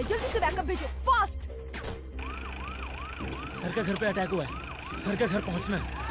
जल्दी से बैकअप भेजो, फास्ट। सर का घर पे अटैक हुआ है, सर का घर पहुंचना है।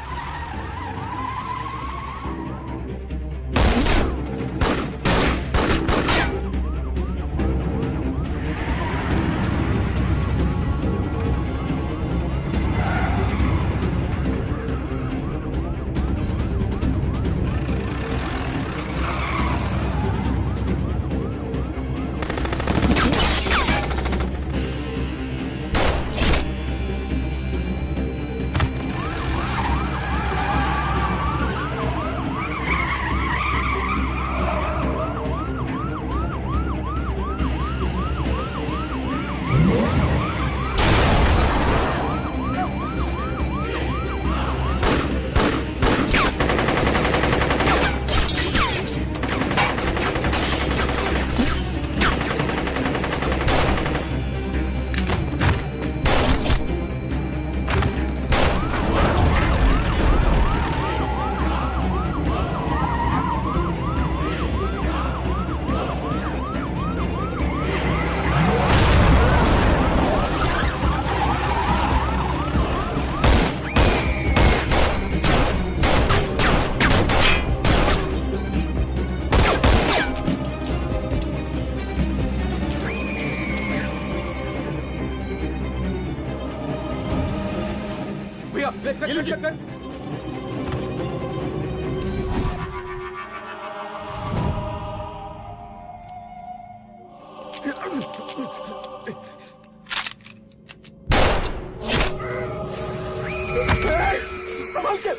संभाल के।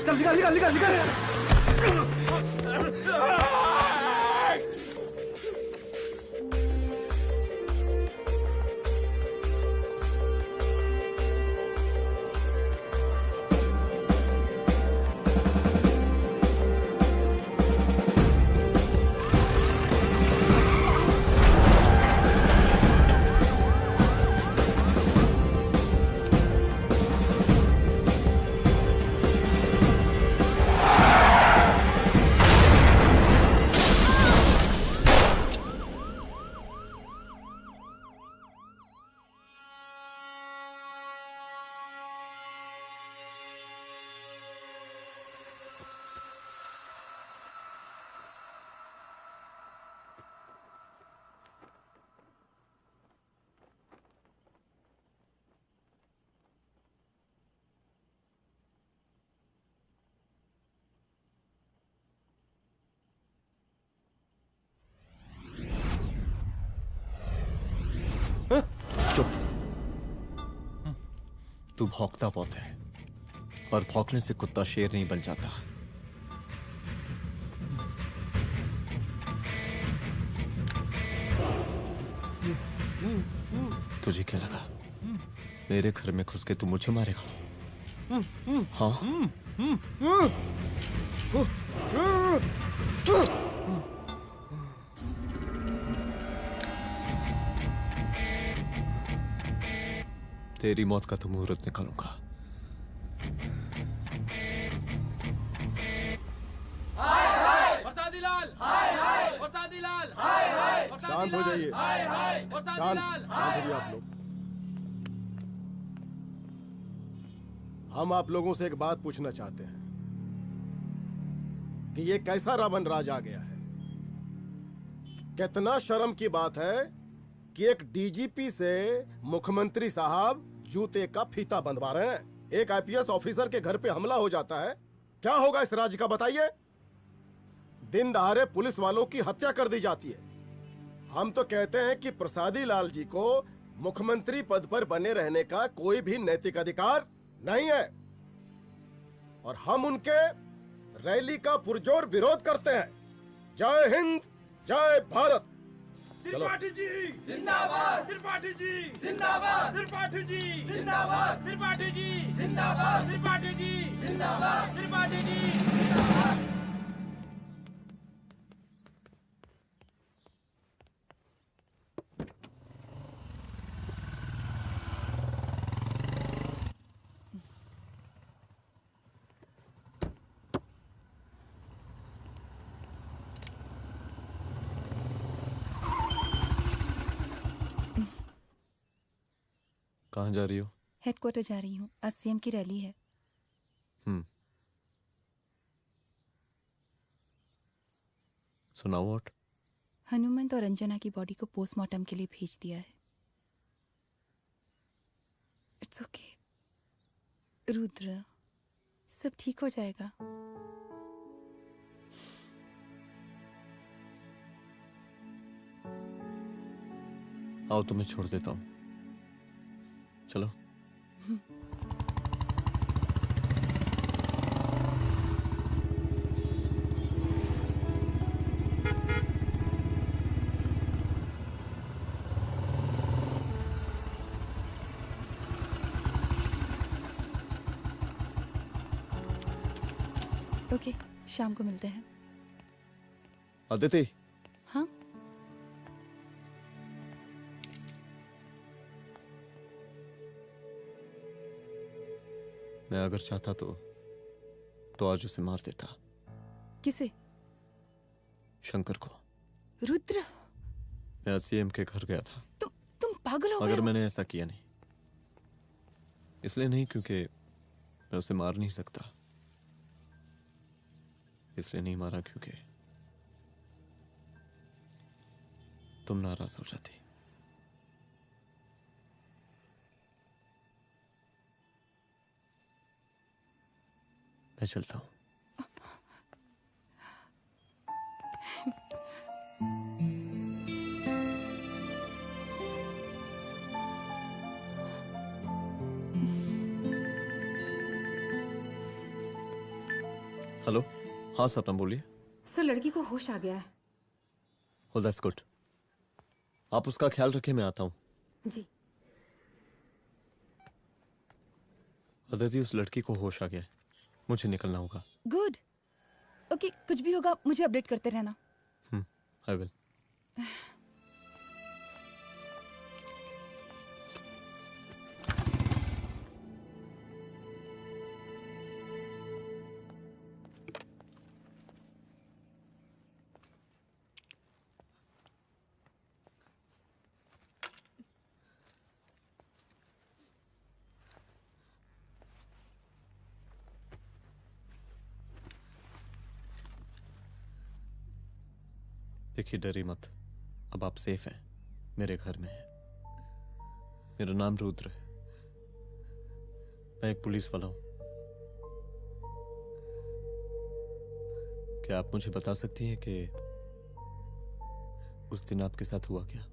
चल निकाल निकाल निकाल निकाल। चुप। तू भौंकता बहुत है और भौंकने से कुत्ता शेर नहीं बन जाता। तुझे क्या लगा मेरे घर में घुस के तू मुझे मारेगा? हाँ? तेरी मौत का तो मुहूर्त निकालूंगा। शांत हो जाइए। शांत हो जाइए आप लोग। हम आप लोगों से एक बात पूछना चाहते हैं कि ये कैसा रावण राज आ गया है। कितना शर्म की बात है कि एक डीजीपी से मुख्यमंत्री साहब जूते का फीता बंधवा रहे हैं। एक आईपीएस ऑफिसर के घर पे हमला हो जाता है, क्या होगा इस राज्य का बताइए? दिन दहाड़े पुलिस वालों की हत्या कर दी जाती है। हम तो कहते हैं कि प्रसादी लाल जी को मुख्यमंत्री पद पर बने रहने का कोई भी नैतिक अधिकार नहीं है और हम उनके रैली का पुरजोर विरोध करते हैं। जय हिंद, जय भारत। त्रिपाठी जी जिंदाबाद, त्रिपाठी जी जिंदाबाद, त्रिपाठी जी जिंदाबाद, त्रिपाठी जी जिंदाबाद, त्रिपाठी जी जिंदाबाद, त्रिपाठी जी जिंदाबाद। कहाँ जा रही हो? हेडक्वार्टर जा रही हूँ, आज सीएम की रैली है। सुनाओ। व्हाट? हनुमंत और अंजना की बॉडी को पोस्टमार्टम के लिए भेज दिया है। इट्स ओके रुद्र, सब ठीक हो जाएगा। आओ तुम्हें छोड़ देता हूँ, चलो। ओके, शाम को मिलते हैं। अदिति। हाँ? मैं अगर चाहता तो आज उसे मार देता। किसे? शंकर को। रुद्र, मैं सीएम के घर गया था। तुम पागल हो गए मगर हो? मैंने ऐसा किया नहीं। इसलिए नहीं क्योंकि मैं उसे मार नहीं सकता, इसलिए नहीं मारा क्योंकि तुम नाराज हो जाती। मैं चलता हूं। हेलो। हाँ सपना बोलिए। सर, लड़की को होश आ गया है। Oh, that's good. आप उसका ख्याल रखिए, मैं आता हूँ। जी। अदिति, उस लड़की को होश आ गया है, मुझे निकलना होगा। गुड। ओके, कुछ भी होगा मुझे अपडेट करते रहना। I will. देखिए, डरी मत, अब आप सेफ हैं, मेरे घर में हैं। मेरा नाम रुद्र है, मैं एक पुलिस वाला हूं। क्या आप मुझे बता सकती हैं कि उस दिन आपके साथ हुआ क्या?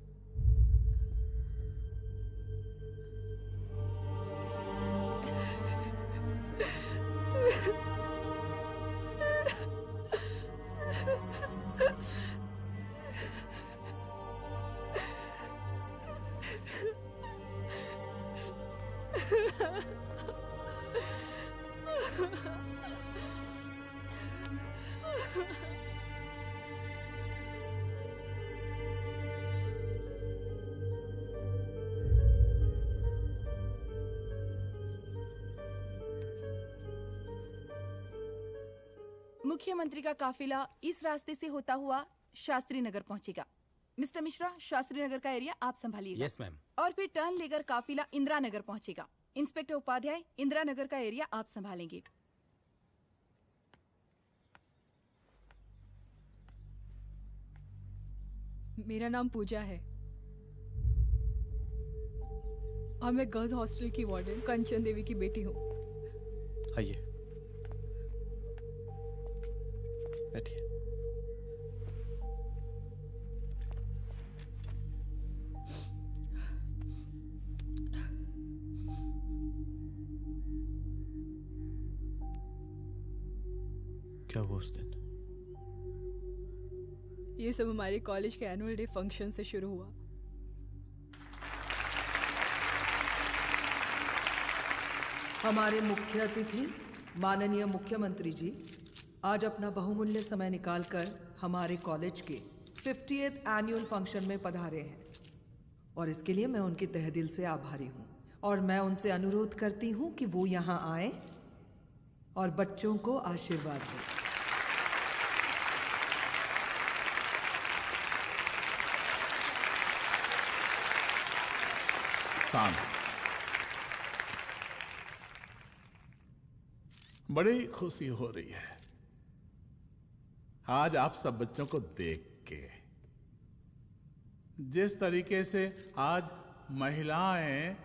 मुख्यमंत्री का काफिला इस रास्ते से होता हुआ शास्त्री नगर पहुंचेगा। मिस्टर मिश्रा, शास्त्री नगर का एरिया आप संभालिएगा। Yes ma'am. और फिर टर्न लेकर काफिला इंदिरा नगर पहुंचेगा। इंस्पेक्टर उपाध्याय, इंदिरा नगर का एरिया आप संभालेंगे। मेरा नाम पूजा है और मैं गर्ल्स हॉस्टल की वार्डन कंचन देवी की बेटी हूँ। आइए, बैठिए। क्या हुआ उस दिन? ये सब हमारे कॉलेज के एनुअल डे फंक्शन से शुरू हुआ। हमारे मुख्य अतिथि माननीय मुख्यमंत्री जी आज अपना बहुमूल्य समय निकालकर हमारे कॉलेज के 50th एनुअल फंक्शन में पधारे हैं और इसके लिए मैं उनके तहे दिल से आभारी हूँ और मैं उनसे अनुरोध करती हूँ कि वो यहाँ आए और बच्चों को आशीर्वाद दें। बड़ी खुशी हो रही है आज आप सब बच्चों को देख के। जिस तरीके से आज महिलाएं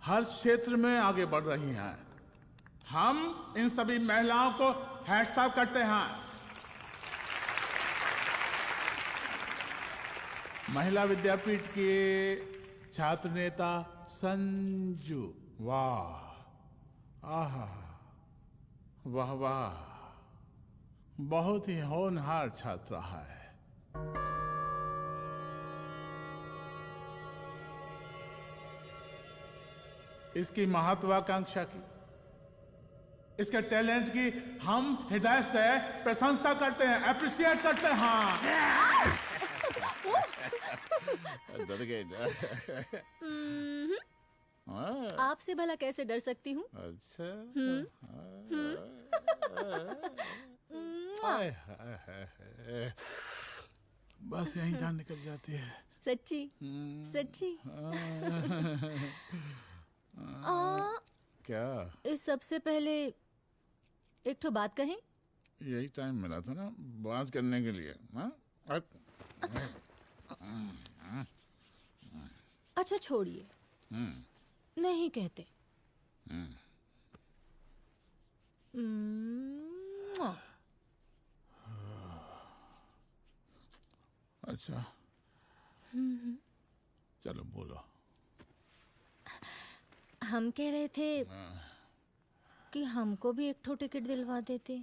हर क्षेत्र में आगे बढ़ रही हैं, हम इन सभी महिलाओं को हैट्स ऑफ करते हैं। महिला विद्यापीठ के छात्र नेता संजू, वाह, आहा, वाह वाह, बहुत ही होनहार छात्रा है। इसकी महत्वाकांक्षा की, इसके टैलेंट की हम हृदय से प्रशंसा करते हैं, अप्रिशिएट करते हैं। डर गए ना? आपसे भला कैसे डर सकती हूँ? अच्छा। बस यही जान निकल जाती है। सच्ची सच्ची। क्या? इस सबसे पहले एक ठो बात कहें? यही टाइम मिला था ना बात करने के लिए। अच्छा छोड़िए, नहीं कहते। अच्छा चलो बोलो। हम कह रहे थे कि हमको भी एक ठो टिकट दिलवा देते।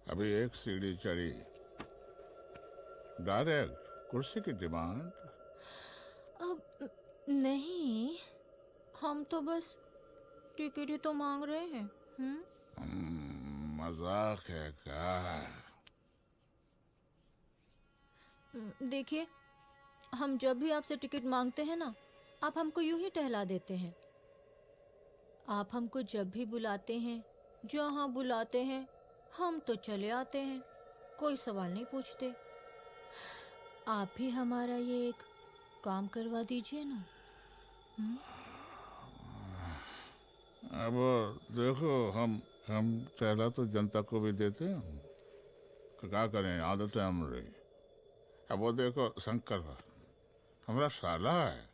अभी एक सीढ़ी चढ़ी, डायरेक्ट कुर्सी की डिमांड। अब नहीं, हम तो बस टिकट ही तो मांग रहे हैं। मजाक है क्या? देखिए, हम जब भी आपसे टिकट मांगते हैं ना, आप हमको यूं ही टहला देते हैं। आप हमको जब भी बुलाते हैं, जहाँ बुलाते हैं, हम तो चले आते हैं, कोई सवाल नहीं पूछते। आप भी हमारा ये एक काम करवा दीजिए ना। अब देखो, हम टहला तो जनता को भी देते हैं, क्या करें, आदत है हमारी। अब वो देखो शंकर हमारा साला है,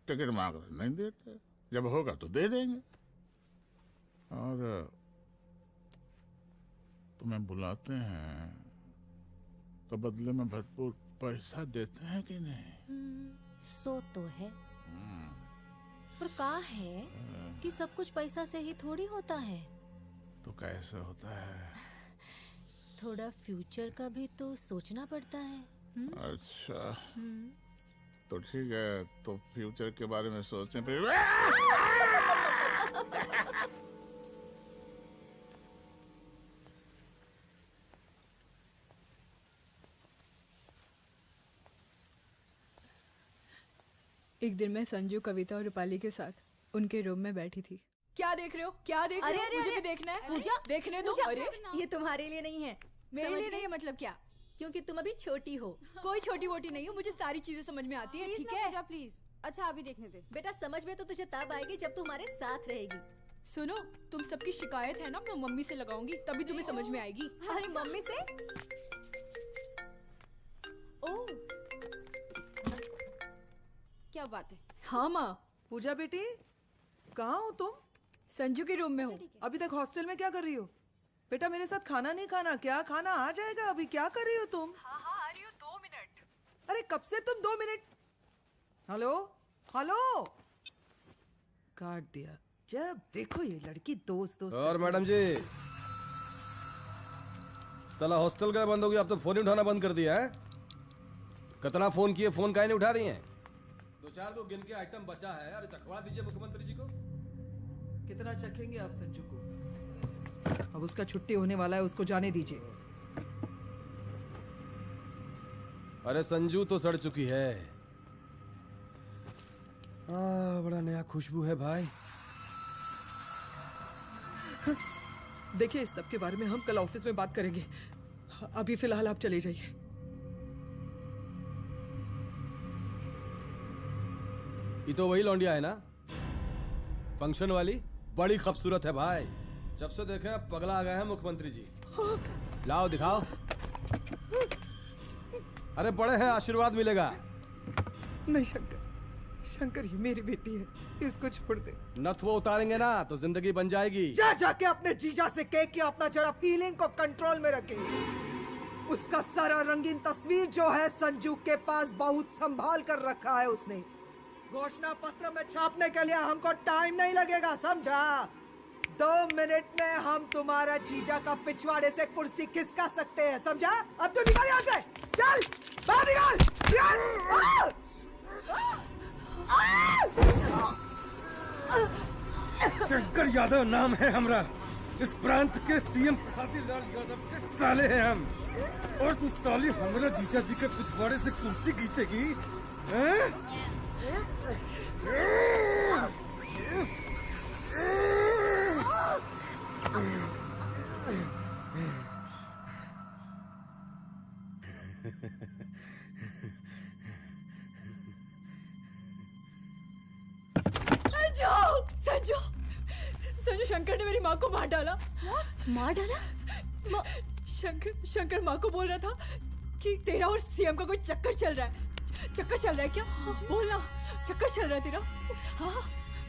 टिकट मांग रहे नहीं देते, जब होगा तो दे देंगे। और तुम्हें बुलाते हैं तो बदले में भरपूर पैसा देते हैं कि नहीं? सो तो है, पर का है कि सब कुछ पैसा से ही थोड़ी होता है। तो कैसे होता है? थोड़ा फ्यूचर का भी तो सोचना पड़ता है। अच्छा, तो ठीक है, तो फ्यूचर के बारे में सोचने पे एक दिन मैं संजू, कविता और रूपाली के साथ उनके रूम में बैठी थी। क्या देख रहे हो? क्या देख रहे हो? मुझे भी देखना है। पूजा, देखने दो। अरे ये तुम्हारे लिए नहीं है। मेरे लिए नहीं है मतलब क्या? क्योंकि तुम अभी छोटी हो। कोई छोटी वोटी नहीं हो, मुझे सारी चीजें समझ में आती है। ठीक है पूजा प्लीज। अच्छा अभी देखने दे। बेटा समझ में तो तुझे तब आएगी जब तू हमारे साथ रहेगी। सुनो, तुम सबकी शिकायत है ना, मैं मम्मी से लगाऊंगी, तभी तुम्हें समझ में आएगी। अरे मम्मी से? ओह क्या बात है। हाँ माँ। पूजा बेटी, कहाँ हो तुम? संजू के रूम में हूँ। अभी तक हॉस्टल में क्या कर रही हो? बेटा मेरे साथ खाना नहीं खाना क्या? खाना आ जाएगा, अभी क्या कर रही हो तुम? हाँ हाँ आ रही हूँ, 2 मिनट। अरे कब से तुम 2 मिनट? हेलो हेलो, काट दिया। जब देखो ये लड़की दोस्त और मैडम जी, साला हॉस्टल का बंद हो गया, अब तो फोन ही उठाना बंद कर दिया है। कितना फोन किए, फोन काहे नहीं उठा रही हैं? 2-4 को गिन के आइटम बचा है, अरे चखवा दीजिए मुख्यमंत्री जी को। कितना चखेंगे आप संजू को? अब उसका छुट्टी होने वाला है, उसको जाने दीजिए। अरे संजू तो सड़ चुकी है। बड़ा नया खुशबू है भाई। देखिए इस सब के बारे में हम कल ऑफिस में बात करेंगे, अभी फिलहाल आप चले जाइए। ये तो वही लौंडिया है ना, फंक्शन वाली? बड़ी खूबसूरत है भाई। जब से देखे पगला आ गए हैं मुख्यमंत्री जी। लाओ दिखाओ। अरे बड़े हैं, आशीर्वाद मिलेगा। नहीं शंकर, शंकर ये मेरी बेटी है, इसको छोड़ दे। नथ वो उतारेंगे ना तो जिंदगी बन जाएगी। जा जाके अपने जीजा से कह के अपना जरा फीलिंग को कंट्रोल में रखे। उसका सारा रंगीन तस्वीर जो है संजू के पास बहुत संभाल कर रखा है उसने। घोषणा पत्र में छापने के लिए हमको टाइम नहीं लगेगा, समझा? 2 मिनट में हम तुम्हारा जीजा का पिछवाड़े से कुर्सी खिसका सकते हैं, समझा? अब तो निकल यहाँ से, चल बाहर निकल। शंकर यादव नाम है हमरा, इस प्रांत के सीएम प्रसादी लाल यादव के साले हैं हम। और तू साली हमरा जीजा जी के पिछवाड़े से कुर्सी खींचेगी? संजू, संजू शंकर ने मेरी माँ को मार डाला। मार डाला? शंकर माँ को बोल रहा था कि तेरा और सीएम का कोई चक्कर चल रहा है। चक्कर चल रहा है क्या? बोलना, चक्कर चल रहा है तेरा? हाँ,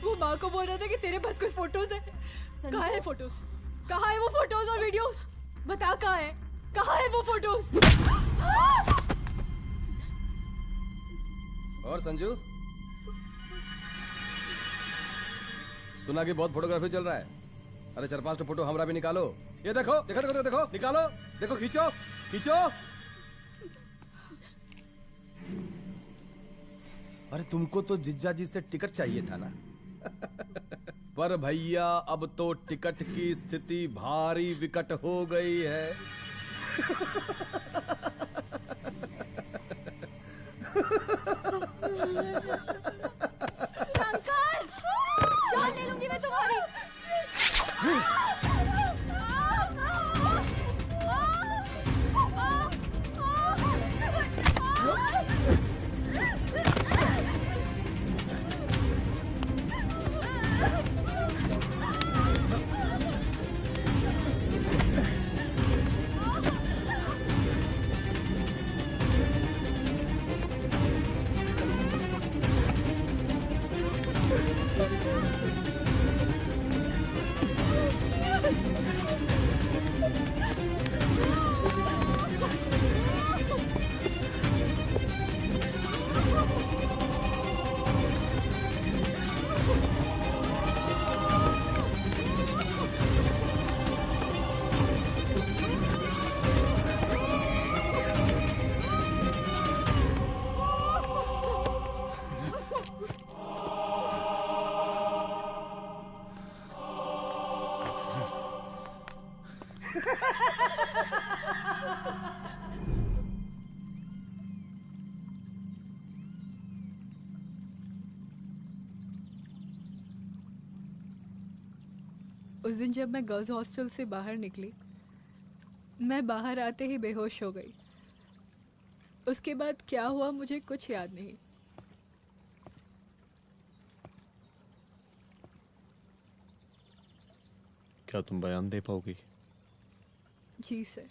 वो माँ को बोल रहा था कि तेरे पास कोई फोटोज है। कहाँ है फोटोज? कहाँ है वो फोटोज और वीडियोस? बता कहाँ है? कहाँ है वो फोटोज? और संजू, सुना कि बहुत फोटोग्राफी चल रहा है। अरे 4-5 फोटो हमरा भी निकालो। ये देखो देखो देखो देखो, निकालो, देखो, खींचो खींचो। अरे तुमको तो जिज्जा जी से टिकट चाहिए था ना। पर भैया अब तो टिकट की स्थिति भारी विकट हो गई है। शंकर, जान ले लूंगी मैं तुम्हारी। उस दिन जब मैं गर्ल्स हॉस्टल से बाहर निकली, मैं बाहर आते ही बेहोश हो गई। उसके बाद क्या हुआ मुझे कुछ याद नहीं। क्या तुम बयान दे पाओगी? जी सर।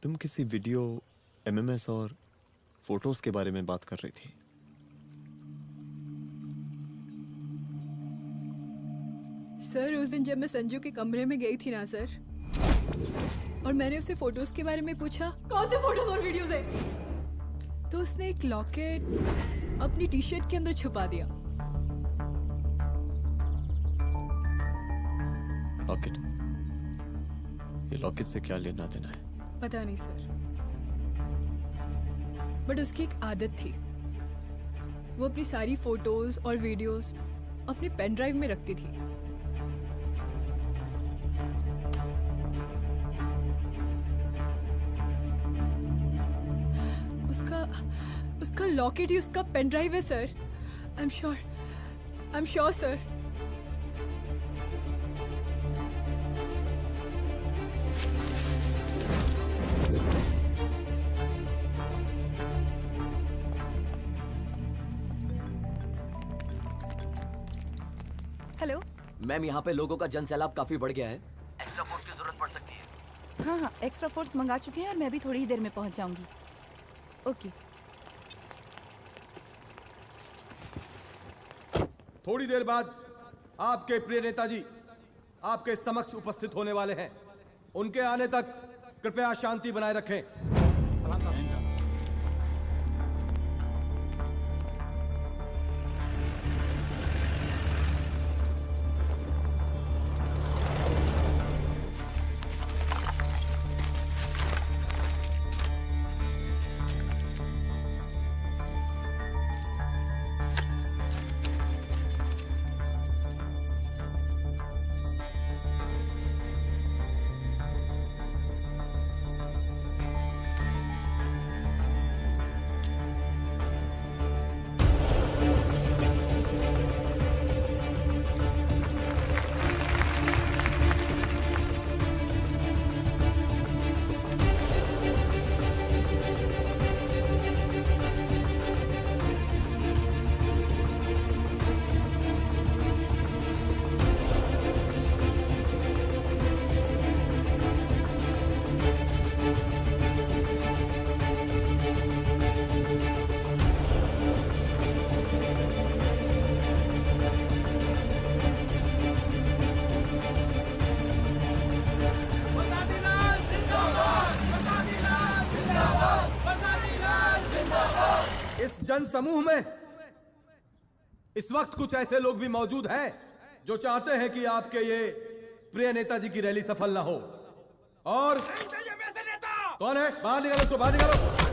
तुम किसी वीडियो, एमएमएस और फोटोज के बारे में बात कर रही थी। सर उस दिन जब मैं संजू के कमरे में गई थी ना सर, और मैंने उससे फोटोज के बारे में पूछा, कौन से फोटोज और वीडियोज है, तो उसने एक लॉकेट अपनी टी शर्ट के अंदर छुपा दिया। लॉकेट? ये लॉकेट से क्या लेना देना है? पता नहीं सर, बट उसकी एक आदत थी, वो अपनी सारी फोटोज और वीडियोस अपने पेन ड्राइव में रखती थी। उसका लॉकेट ही उसका पेन ड्राइव है sir. I am sure sir. Hello ma'am, यहाँ पे लोगों का जनसैलाब काफी बढ़ गया है। एक्स्ट्रा फोर्स की जरूरत पड़ सकती है। हाँ हाँ, एक्स्ट्रा फोर्स मंगा चुके हैं और मैं भी थोड़ी ही देर में पहुंच जाऊंगी। ओके। थोड़ी देर बाद आपके प्रिय नेताजी आपके समक्ष उपस्थित होने वाले हैं। उनके आने तक कृपया शांति बनाए रखें। जन समूह में इस वक्त कुछ ऐसे लोग भी मौजूद हैं जो चाहते हैं कि आपके ये प्रिय नेताजी की रैली सफल ना हो। और कौन है? बाहर निकालो उसको, बाहर निकालो।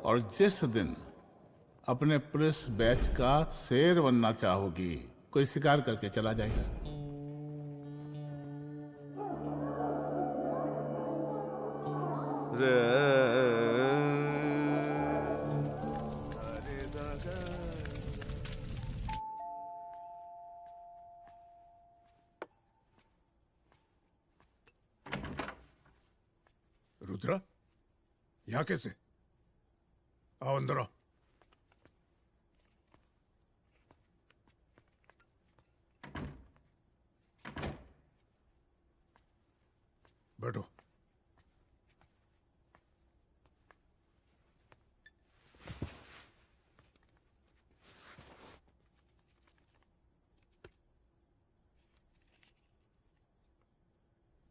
और जिस दिन अपने पुलिस बैच का शेर बनना चाहोगी, कोई शिकार करके चला जाएगा। रुद्रा, यहाँ कैसे? आओ अंदर आओ। बैठो।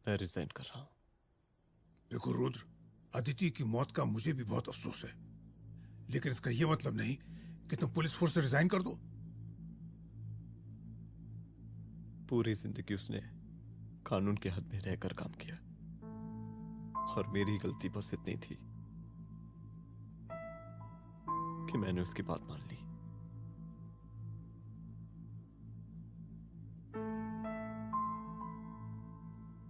मैं रिजाइन कर रहा हूं। देखो रुद्र, अदिति की मौत का मुझे भी बहुत अफसोस है, लेकिन इसका यह मतलब नहीं कि तुम पुलिस फोर्स से रिजाइन कर दो। पूरी जिंदगी उसने कानून के हद में रहकर काम किया और मेरी गलती बस इतनी थी कि मैंने उसकी बात मान ली।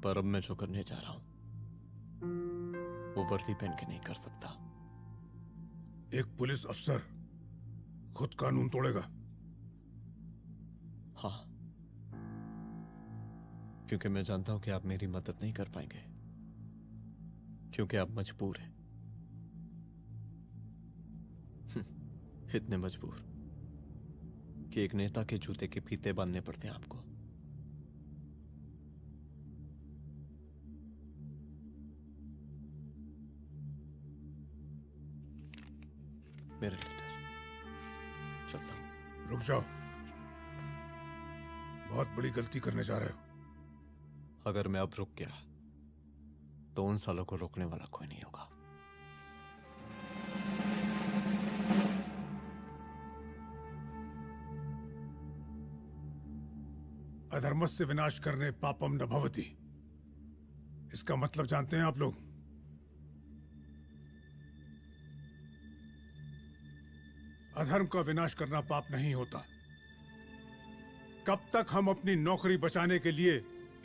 पर अब मैं जो करने जा रहा हूं वो वर्दी पहन के नहीं कर सकता। एक पुलिस अफसर खुद कानून तोड़ेगा? हाँ, क्योंकि मैं जानता हूं कि आप मेरी मदद नहीं कर पाएंगे, क्योंकि आप मजबूर हैं। इतने मजबूर कि एक नेता के जूते के फीते बांधने पड़ते हैं आपको। मेरे लीडर, चलता हूं। रुक जाओ, बहुत बड़ी गलती करने जा रहे हो। अगर मैं अब रुक गया तो उन सालों को रोकने वाला कोई नहीं होगा। अधर्मस्य विनाश करने पापम न भवति, इसका मतलब जानते हैं आप लोग? अधर्म का विनाश करना पाप नहीं होता। कब तक हम अपनी नौकरी बचाने के लिए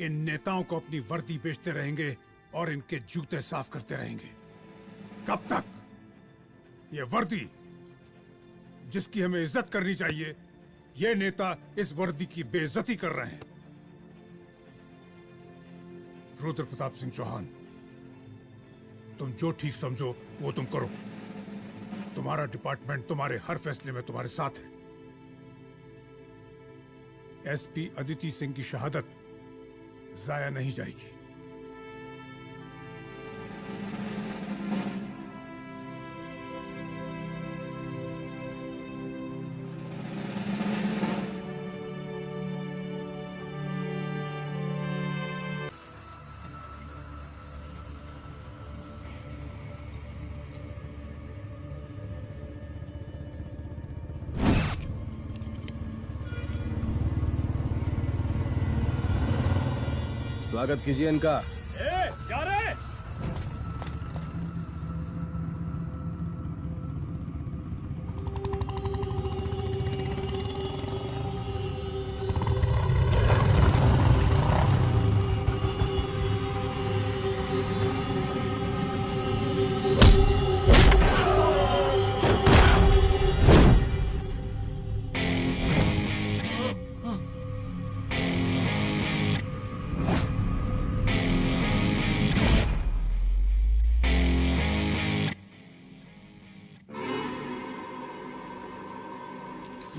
इन नेताओं को अपनी वर्दी बेचते रहेंगे और इनके जूते साफ करते रहेंगे? कब तक? ये वर्दी जिसकी हमें इज्जत करनी चाहिए, ये नेता इस वर्दी की बेइज्जती कर रहे हैं। रुद्र प्रताप सिंह चौहान, तुम जो ठीक समझो वो तुम करो। तुम्हारा डिपार्टमेंट तुम्हारे हर फैसले में तुम्हारे साथ है। एसपी अदिति सिंह की शहादत जाया नहीं जाएगी। स्वागत कीजिए इनका। जा रहे?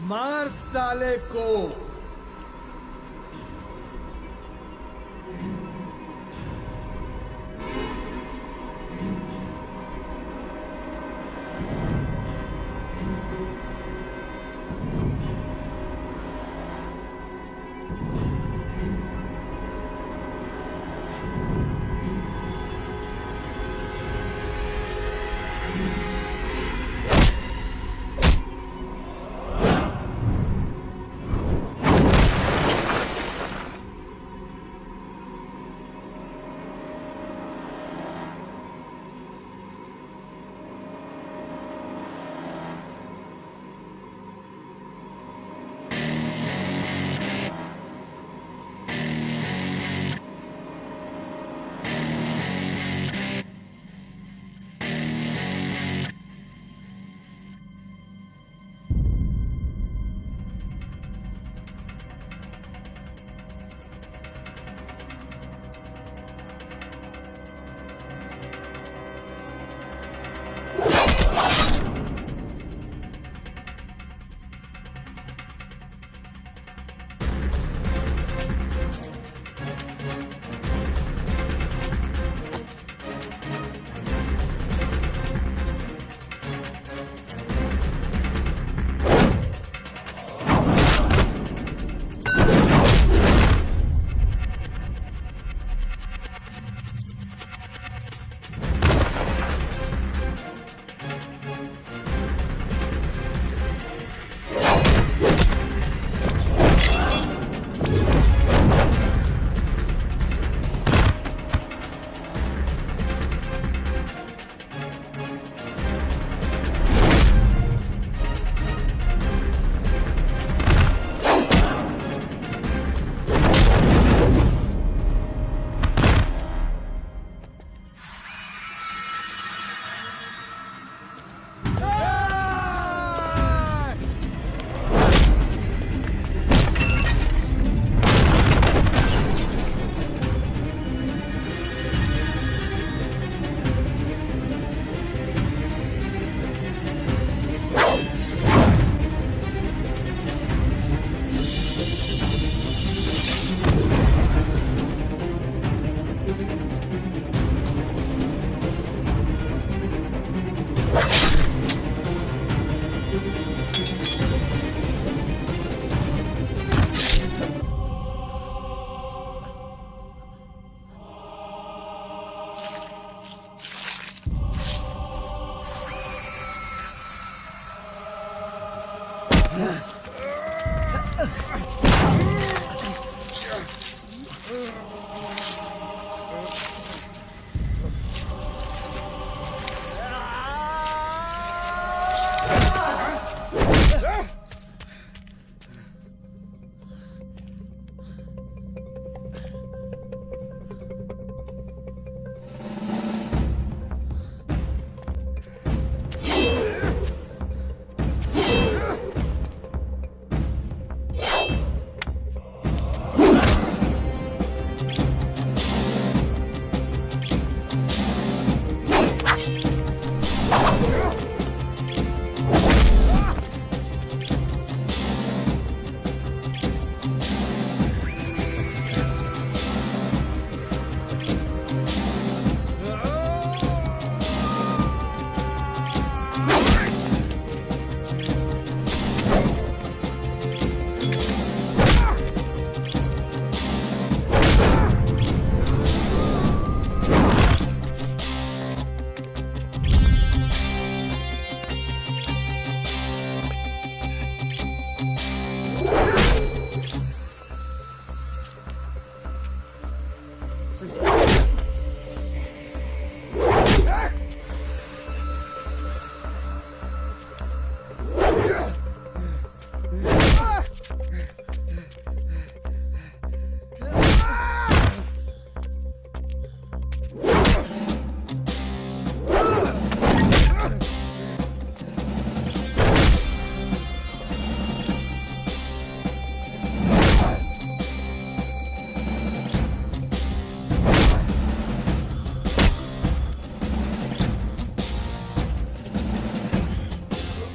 मार साले को।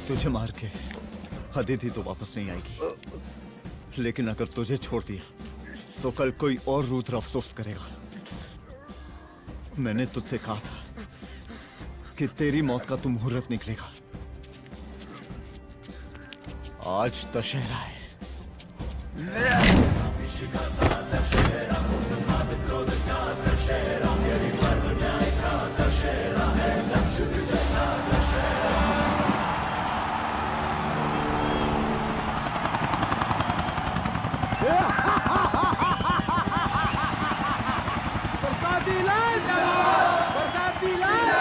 तुझे मार के अदिति तो वापस नहीं आएगी, लेकिन अगर तुझे छोड़ दिया तो कल कोई और रुद्र अफसोस करेगा। मैंने तुझसे कहा था कि तेरी मौत का तू मुहूर्त निकलेगा। आज दशहरा है। बरसाती लाल बरसाती लाल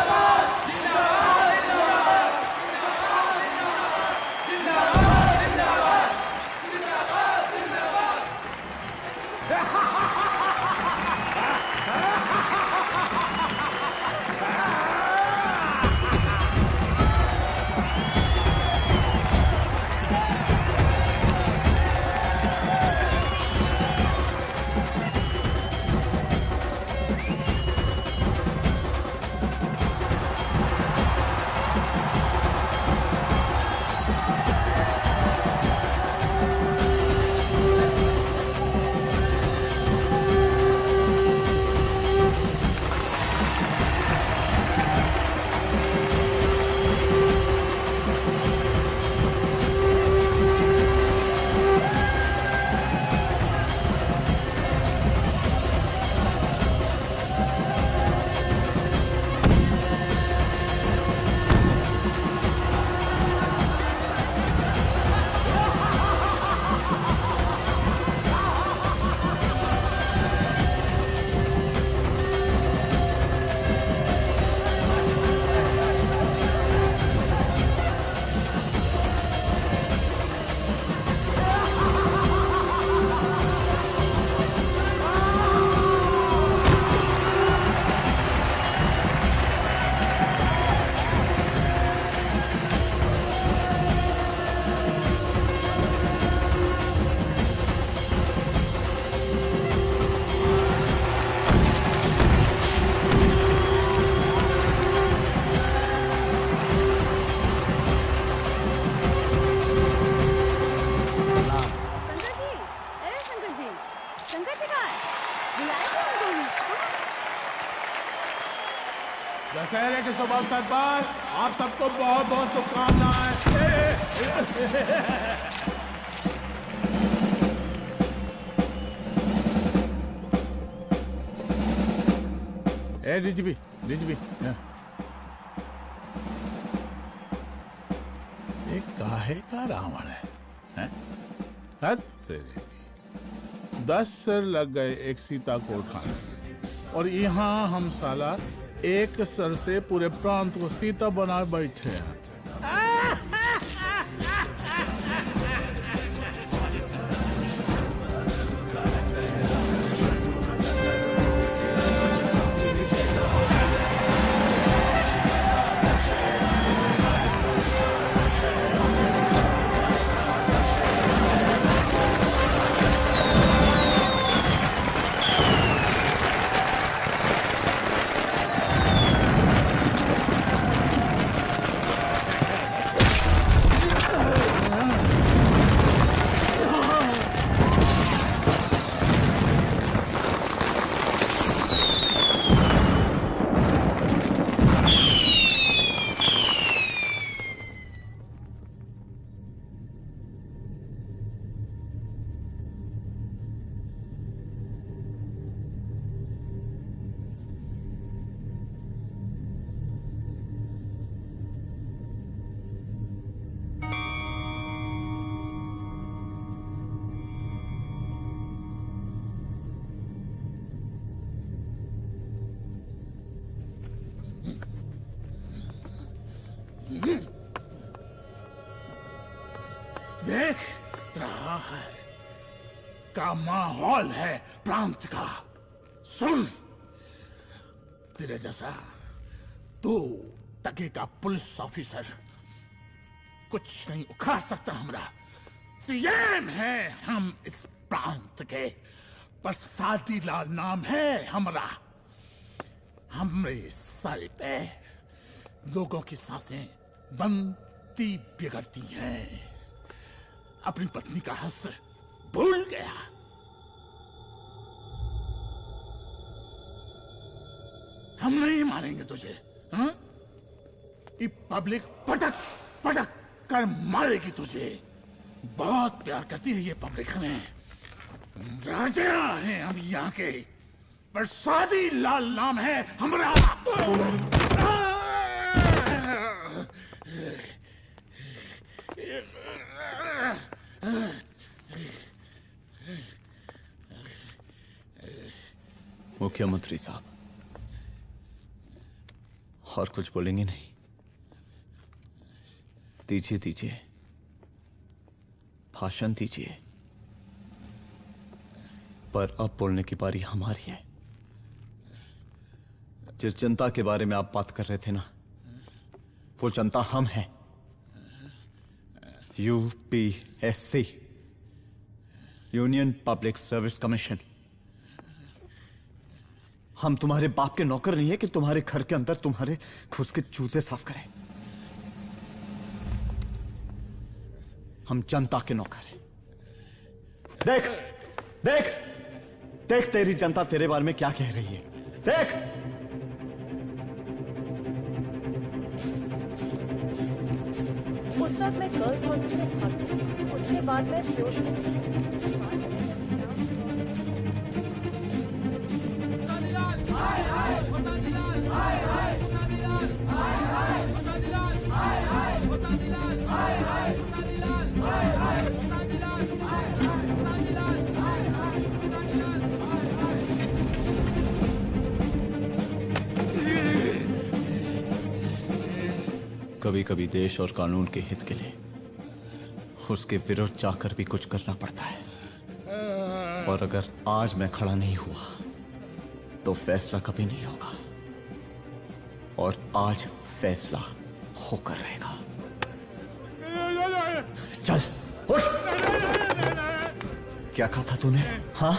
दशहरे के शुभ अवसर पर आप सबको बहुत बहुत शुभकामनाएं। डीजीपी ये काहे का रावण है? हद तेरे की। 10 सिर लग गए एक सीता को उठाने, और यहाँ हम साला एक सर से पूरे प्रांत को सीता बना बैठे हैं। देख रहा है का माहौल है प्रांत का। सुन, तेरे जैसा 2 टके का पुलिस ऑफिसर कुछ नहीं उखाड़ सकता। हमरा सीएम है हम इस प्रांत के, प्रसादी लाल नाम है हमरा। हमरे सर पे लोगों की सांसें बनती बिगड़ती हैं। अपनी पत्नी का हस्र भूल गया। हम नहीं मारेंगे तुझे। हाँ? ये पब्लिक पटक पटक कर मारेगी तुझे। बहुत प्यार करती है ये पब्लिक हमें। राजा हैं हम यहाँ के, प्रसादी लाल नाम है हमारा। मुख्यमंत्री साहब, और कुछ बोलेंगे नहीं? दीजिए दीजिए, भाषण दीजिए। पर अब बोलने की बारी हमारी है। जिस जनता के बारे में आप बात कर रहे थे ना, वो जनता हम हैं। UPSC, union public service commission. हम तुम्हारे बाप के नौकर नहीं है कि तुम्हारे घर के अंदर तुम्हारे खुद के जूते साफ करें। हम जनता के नौकर हैं। देख देख देख, तेरी जनता तेरे बारे में क्या कह रही है। देख, उस वक्त मैं गर्ल्स हॉस्टल में भागी, उसके बाद मैं कभी कभी देश और कानून के हित के लिए उसके विरुद्ध जाकर भी कुछ करना पड़ता है। और अगर आज मैं खड़ा नहीं हुआ तो फैसला कभी नहीं होगा, और आज फैसला होकर रहेगा। चल उठ। क्या कहा था तूने? हाँ,